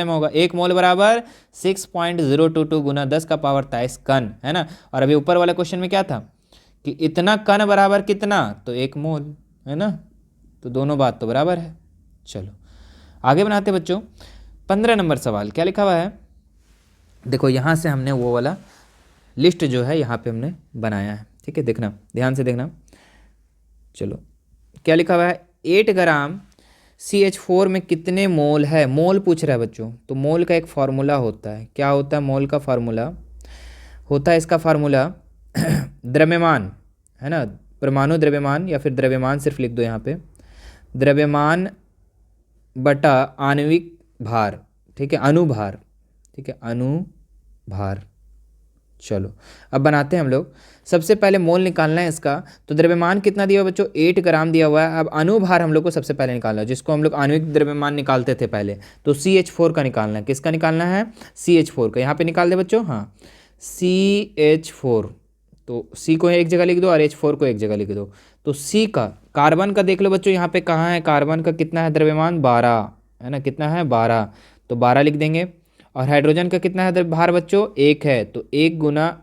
में होगा 1 मोल बराबर 6.022 गुना 10 का पावर 23 कण, है ना। और अभी ऊपर वाला क्वेश्चन में क्या था कि इतना कण बराबर कितना, तो 1 मोल, है ना, तो दोनों बात तो बराबर है। चलो आगे बनाते बच्चों 15 नंबर सवाल, क्या लिखा हुआ है, देखो यहाँ से हमने वो वाला लिस्ट जो है यहाँ पे हमने बनाया है, ठीक है, देखना ध्यान से देखना। चलो क्या लिखा हुआ है, 8 ग्राम CH4 में कितने मोल है, मोल पूछ रहा है बच्चों। तो मोल का एक फार्मूला होता है, क्या होता है मोल का फार्मूला होता है, इसका फार्मूला द्रव्यमान है ना, परमाणु द्रव्यमान या फिर द्रव्यमान सिर्फ लिख दो यहाँ पे, द्रव्यमान बटा आणविक भार, ठीक है, अणुभार, ठीक है, अणुभार। चलो अब बनाते हैं हम लोग। सबसे पहले मोल निकालना है इसका। तो द्रव्यमान कितना दिया हुआ बच्चों, 8 ग्राम दिया हुआ है। अब अणुभार हम लोग को सबसे पहले निकालना है, जिसको हम लोग आणविक द्रव्यमान निकालते थे पहले। तो CH4 का निकालना है। किसका निकालना है, CH4 का। यहाँ पे निकाल दे बच्चों, हाँ CH4। तो C को एक जगह लिख दो और H4 को एक जगह लिख दो। तो C का, कार्बन का देख लो बच्चों, यहाँ पे कहाँ है, कार्बन का कितना है द्रव्यमान, 12 है ना, कितना है 12, तो 12 लिख देंगे। और हाइड्रोजन का कितना है भार बच्चों, 1 है, तो 1 गुना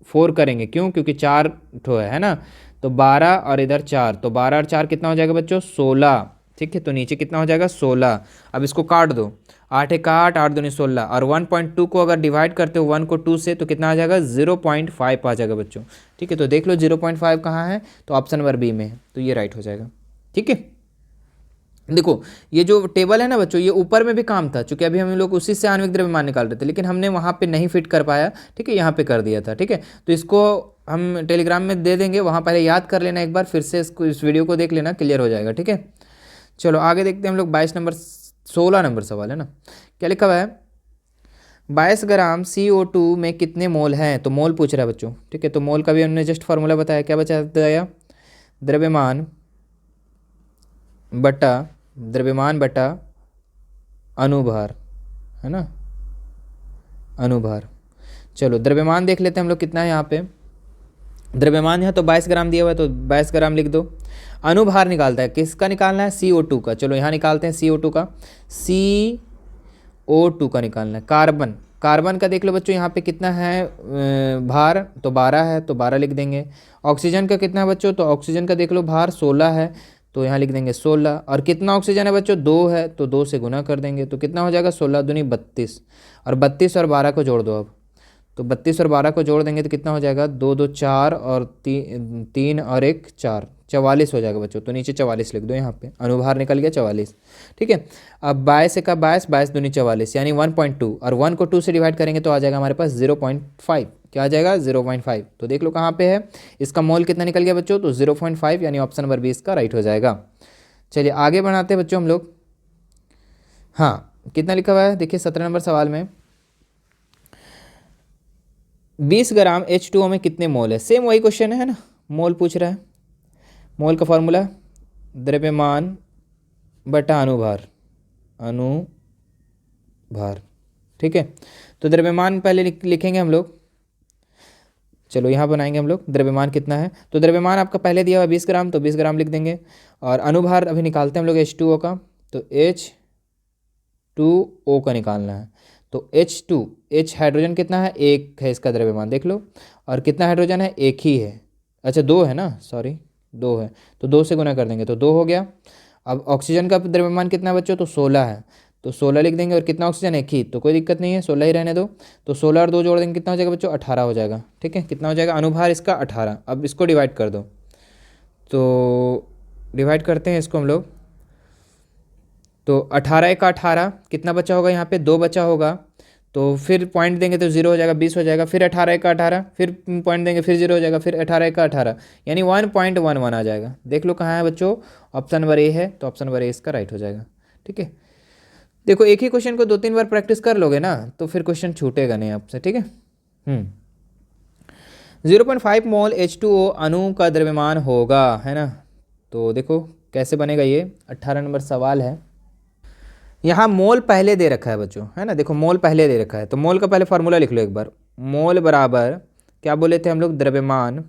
4 करेंगे, क्यों, क्योंकि 4 ठो है ना। तो 12 और इधर 4, तो 12 और 4 कितना हो जाएगा बच्चों, 16, ठीक है। तो नीचे कितना हो जाएगा, 16। अब इसको काट दो, 8 एक 8, 8 दूनी 16, और 1.2 को अगर डिवाइड करते हो 1 को 2 से, तो कितना आ जाएगा, 0.5 आ जाएगा बच्चों, ठीक है। तो देख लो 0.5 कहाँ है, तो ऑप्शन नंबर बी में है, तो ये राइट हो जाएगा, ठीक है। देखो ये जो टेबल है ना बच्चों, ये ऊपर में भी काम था, चूंकि अभी हम लोग उसी से आणविक द्रव्यमान निकाल रहे थे, लेकिन हमने वहाँ पे नहीं फिट कर पाया, ठीक है, यहाँ पे कर दिया था, ठीक है। तो इसको हम टेलीग्राम में दे देंगे, वहाँ पहले याद कर लेना एक बार, फिर से इसको, इस वीडियो को देख लेना, क्लियर हो जाएगा, ठीक है। चलो आगे देखते हैं हम लोग। 16 नंबर सवाल है ना, क्या लिखा हुआ है, 22 ग्राम CO2 में कितने मोल हैं। तो मोल पूछ रहा है बच्चों, ठीक है। तो मोल का भी हमने जस्ट फार्मूला बताया, क्या बताया, द्रव्यमान बटा अणुभार, है ना, अणुभार। चलो द्रव्यमान देख लेते हैं हम लोग कितना है यहाँ पे। द्रव्यमान यहाँ तो 22 ग्राम दिया हुआ है, तो 22 ग्राम लिख दो। अणुभार निकालता है, किसका निकालना है, CO2 का। चलो यहाँ निकालते हैं CO2 का, CO2 का निकालना है। कार्बन का देख लो बच्चों, यहाँ पे कितना है भार, तो 12 है, तो 12 लिख देंगे। ऑक्सीजन का कितना है बच्चों, तो ऑक्सीजन का देख लो भार 16 है, तो यहाँ लिख देंगे 16। और कितना ऑक्सीजन है बच्चों, 2 है, तो 2 से गुना कर देंगे, तो कितना हो जाएगा, 16 दूनी 32, और 32 और 12 को जोड़ दो अब। तो 32 और 12 को जोड़ देंगे तो कितना हो जाएगा, 2 2 4 और 3 और 1 4, 44 हो जाएगा बच्चों। तो नीचे 44 लिख दो, यहाँ पे अणुभार निकल गया 44, ठीक है। अब 22 का 22, 22 दूनी 44, यानी 1.2, और 1 को 2 से डिवाइड करेंगे तो आ जाएगा हमारे पास 0.5। क्या आ जाएगा, 0.5। तो देख लो कहाँ पे है, इसका मोल कितना निकल गया बच्चों, तो 0.5, यानी ऑप्शन नंबर बी इसका राइट हो जाएगा। चलिए आगे बढ़ाते हैं बच्चों हम लोग। हाँ कितना लिखा हुआ है, देखिए 17 नंबर सवाल में 20 ग्राम H2O में कितने मोल है। सेम वही क्वेश्चन है ना, मोल पूछ रहा है। मोल का फॉर्मूला द्रव्यमान बटा अणुभार, ठीक है। तो द्रव्यमान पहले लिखेंगे हम लोग, चलो यहाँ बनाएंगे हम लोग। द्रव्यमान कितना है, तो द्रव्यमान आपका पहले दिया हुआ 20 ग्राम, तो 20 ग्राम लिख देंगे। और अणुभार अभी निकालते हैं हम लोग H2O का, तो H2O का निकालना है। तो H हाइड्रोजन कितना है, 1 है इसका द्रव्यमान, देख लो। और कितना हाइड्रोजन है, 1 ही है, अच्छा 2 है ना, सॉरी 2 है, तो 2 से गुना कर देंगे तो 2 हो गया। अब ऑक्सीजन का द्रव्यमान कितना है बच्चों, तो 16 है, तो 16 लिख देंगे। और कितना ऑक्सीजन, 1 ही, तो कोई दिक्कत नहीं है, 16 ही रहने दो। तो 16 और 2 जोड़ देंगे, कितना हो जाएगा बच्चों, 18 हो जाएगा, ठीक है। कितना हो जाएगा, अणुभार इसका 18। अब इसको डिवाइड कर दो, तो डिवाइड करते हैं इसको हम लोग। तो 18 का 18, कितना बचा होगा, यहाँ पे 2 बचा होगा, तो फिर पॉइंट देंगे तो 0 हो जाएगा, 20 हो जाएगा। फिर 18 का 18, फिर पॉइंट देंगे, फिर 0 हो जाएगा, फिर 18 का 18, यानी 1.11 आ जाएगा। देख लो कहाँ है बच्चों, ऑप्शन नंबर ए है, तो ऑप्शन नंबर ए इसका राइट हो जाएगा, ठीक है। देखो एक ही क्वेश्चन को 2-3 बार प्रैक्टिस कर लोगे ना, तो फिर क्वेश्चन छूटेगा नहीं आपसे, ठीक है। 0.5 मोल H2O अणु का द्रव्यमान होगा, है ना। तो देखो कैसे बनेगा ये, 18 नंबर सवाल है। यहाँ मोल पहले दे रखा है बच्चों, है ना, देखो मोल पहले दे रखा है, तो मोल का पहले फार्मूला लिख लो एक बार। मोल बराबर क्या बोले थे हम लोग, द्रव्यमान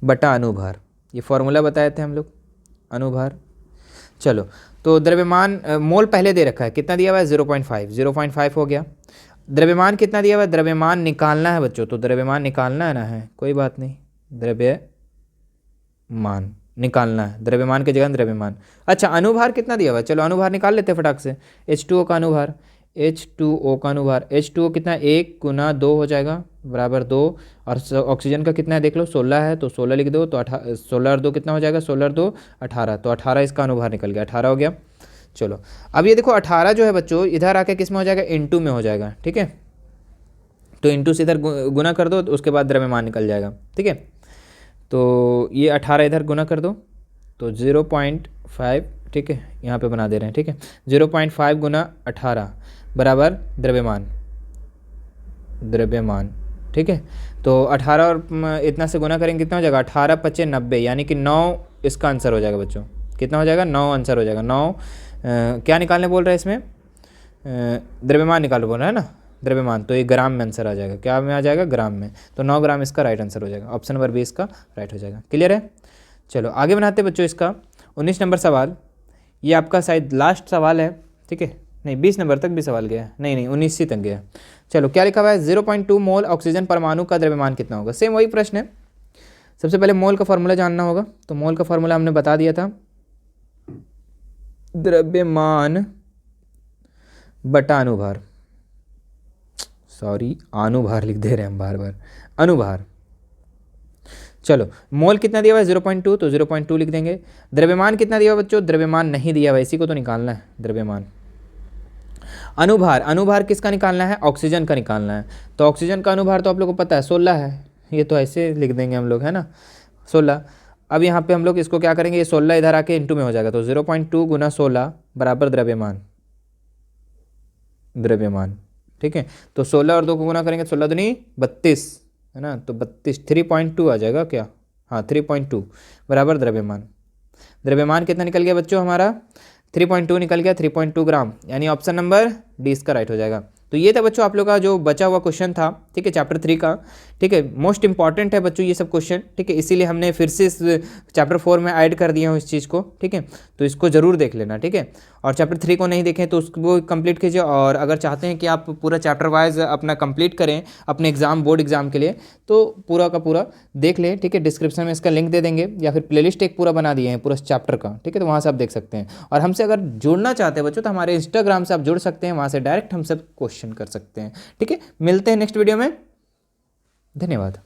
बटा अणुभार, ये फार्मूला बताए थे हम लोग, अणुभार। चलो तो द्रव्यमान, मोल पहले दे रखा है, कितना दिया हुआ है, 0.5 हो गया। द्रव्यमान कितना दिया हुआ है, द्रव्यमान निकालना है बच्चों, तो द्रव्यमान निकालना है ना, है कोई बात नहीं, द्रव्यमान निकालना है, द्रव्यमान की जगह द्रव्यमान। अच्छा अणुभार कितना दिया हुआ है, चलो अणुभार निकाल लेते हैं फटाक से। H2O का अणुभार, H2O का अणुभार, H2O कितना, 1 गुना 2 हो जाएगा, बराबर 2 और ऑक्सीजन का कितना है देख लो 16 है तो 16 लिख दो, तो 16 और 2 कितना हो जाएगा, 16 और 2 18, तो 18 इसका अनुभार निकल गया, 18 हो गया। चलो अब ये देखो 18 जो है बच्चों इधर आके किस में हो जाएगा, इनटू में हो जाएगा, ठीक है। तो इनटू से इधर गुना कर दो तो उसके बाद द्रव्यमान निकल जाएगा, ठीक है। तो ये 18 इधर गुना कर दो तो 0.5, ठीक है, यहाँ पे बना दे रहे हैं, ठीक है। 0.5 गुना 18 बराबर द्रव्यमान, ठीक है। तो 18 और इतना से गुना करेंगे कितना हो जाएगा, 18 पचे 90, यानी कि 9 इसका आंसर हो जाएगा बच्चों। कितना हो जाएगा, 9 आंसर हो जाएगा। 9 क्या निकालने बोल रहे हैं इसमें, द्रव्यमान निकालो बोल रहा है ना, द्रव्यमान, तो ये ग्राम में आंसर आ जाएगा, क्या में आ जाएगा, ग्राम में। तो 9 ग्राम इसका राइट आंसर हो जाएगा, ऑप्शन नंबर 20 का राइट हो जाएगा। क्लियर है। चलो आगे बनाते बच्चों इसका 19 नंबर सवाल। ये आपका शायद लास्ट सवाल है, ठीक है, नहीं 20 नंबर तक भी सवाल गया है, नहीं 19 ही तक गया है। चलो क्या लिखा हुआ है, 0.2 मोल ऑक्सीजन परमाणु का द्रव्यमान कितना होगा। सेम वही प्रश्न है। सबसे पहले मोल का फॉर्मूला जानना होगा, तो मोल का फॉर्मूला हमने बता दिया था, द्रव्यमान बटा अनुभार, सॉरी अनुभार लिख दे रहे हैं हम बार बार, अनुभार। चलो मोल कितना दिया हुआ है 0.2, तो 0.2 लिख देंगे। द्रव्यमान कितना दिया हुआ बच्चों, द्रव्यमान नहीं दिया हुआ, इसी को तो निकालना है द्रव्यमान। अनुभार, अनुभार किसका निकालना है, ऑक्सीजन का निकालना है। तो ऑक्सीजन का अनुभार तो आप लोगों को पता है 16 है, ये तो ऐसे लिख देंगे हम लोग, है ना, 16। अब यहाँ पे हम लोग इसको क्या करेंगे, ये 16 इधर आके इंटू में हो जाएगा, तो 0.2 गुना 16 बराबर द्रव्यमान, द्रव्यमान, ठीक है। तो 16 और 2 को गुना करेंगे, 16 दूनी 32, है ना, तो 32, 3.2 आ जाएगा क्या, हाँ 3.2 बराबर द्रव्यमान। द्रव्यमान कितना निकल गया बच्चों हमारा, 3.2 निकल गया, 3.2 ग्राम, यानी ऑप्शन नंबर डी इसका राइट हो जाएगा। तो ये था बच्चों आप लोग का जो बचा हुआ क्वेश्चन था, ठीक है, चैप्टर 3 का, ठीक है। मोस्ट इंपॉर्टेंट है बच्चों ये सब क्वेश्चन, ठीक है, इसीलिए हमने फिर से इस चैप्टर 4 में ऐड कर दिया हूँ इस चीज़ को, ठीक है। तो इसको जरूर देख लेना, ठीक है। और चैप्टर 3 को नहीं देखें तो उसको कंप्लीट कीजिए, और अगर चाहते हैं कि आप पूरा चैप्टर वाइज अपना कंप्लीट करें अपने एग्जाम, बोर्ड एग्जाम के लिए, तो पूरा का पूरा देख लें, ठीक है। डिस्क्रिप्शन में इसका लिंक दे देंगे, या फिर प्लेलिस्ट एक पूरा बना दिए हैं पूरा चैप्टर का, ठीक है, तो वहाँ से आप देख सकते हैं। और हमसे अगर जुड़ना चाहते हैं बच्चों तो हमारे इंस्टाग्राम से आप जुड़ सकते हैं, वहाँ से डायरेक्ट हमसे क्वेश्चन कर सकते हैं, ठीक है। मिलते हैं नेक्स्ट वीडियो में, धन्यवाद।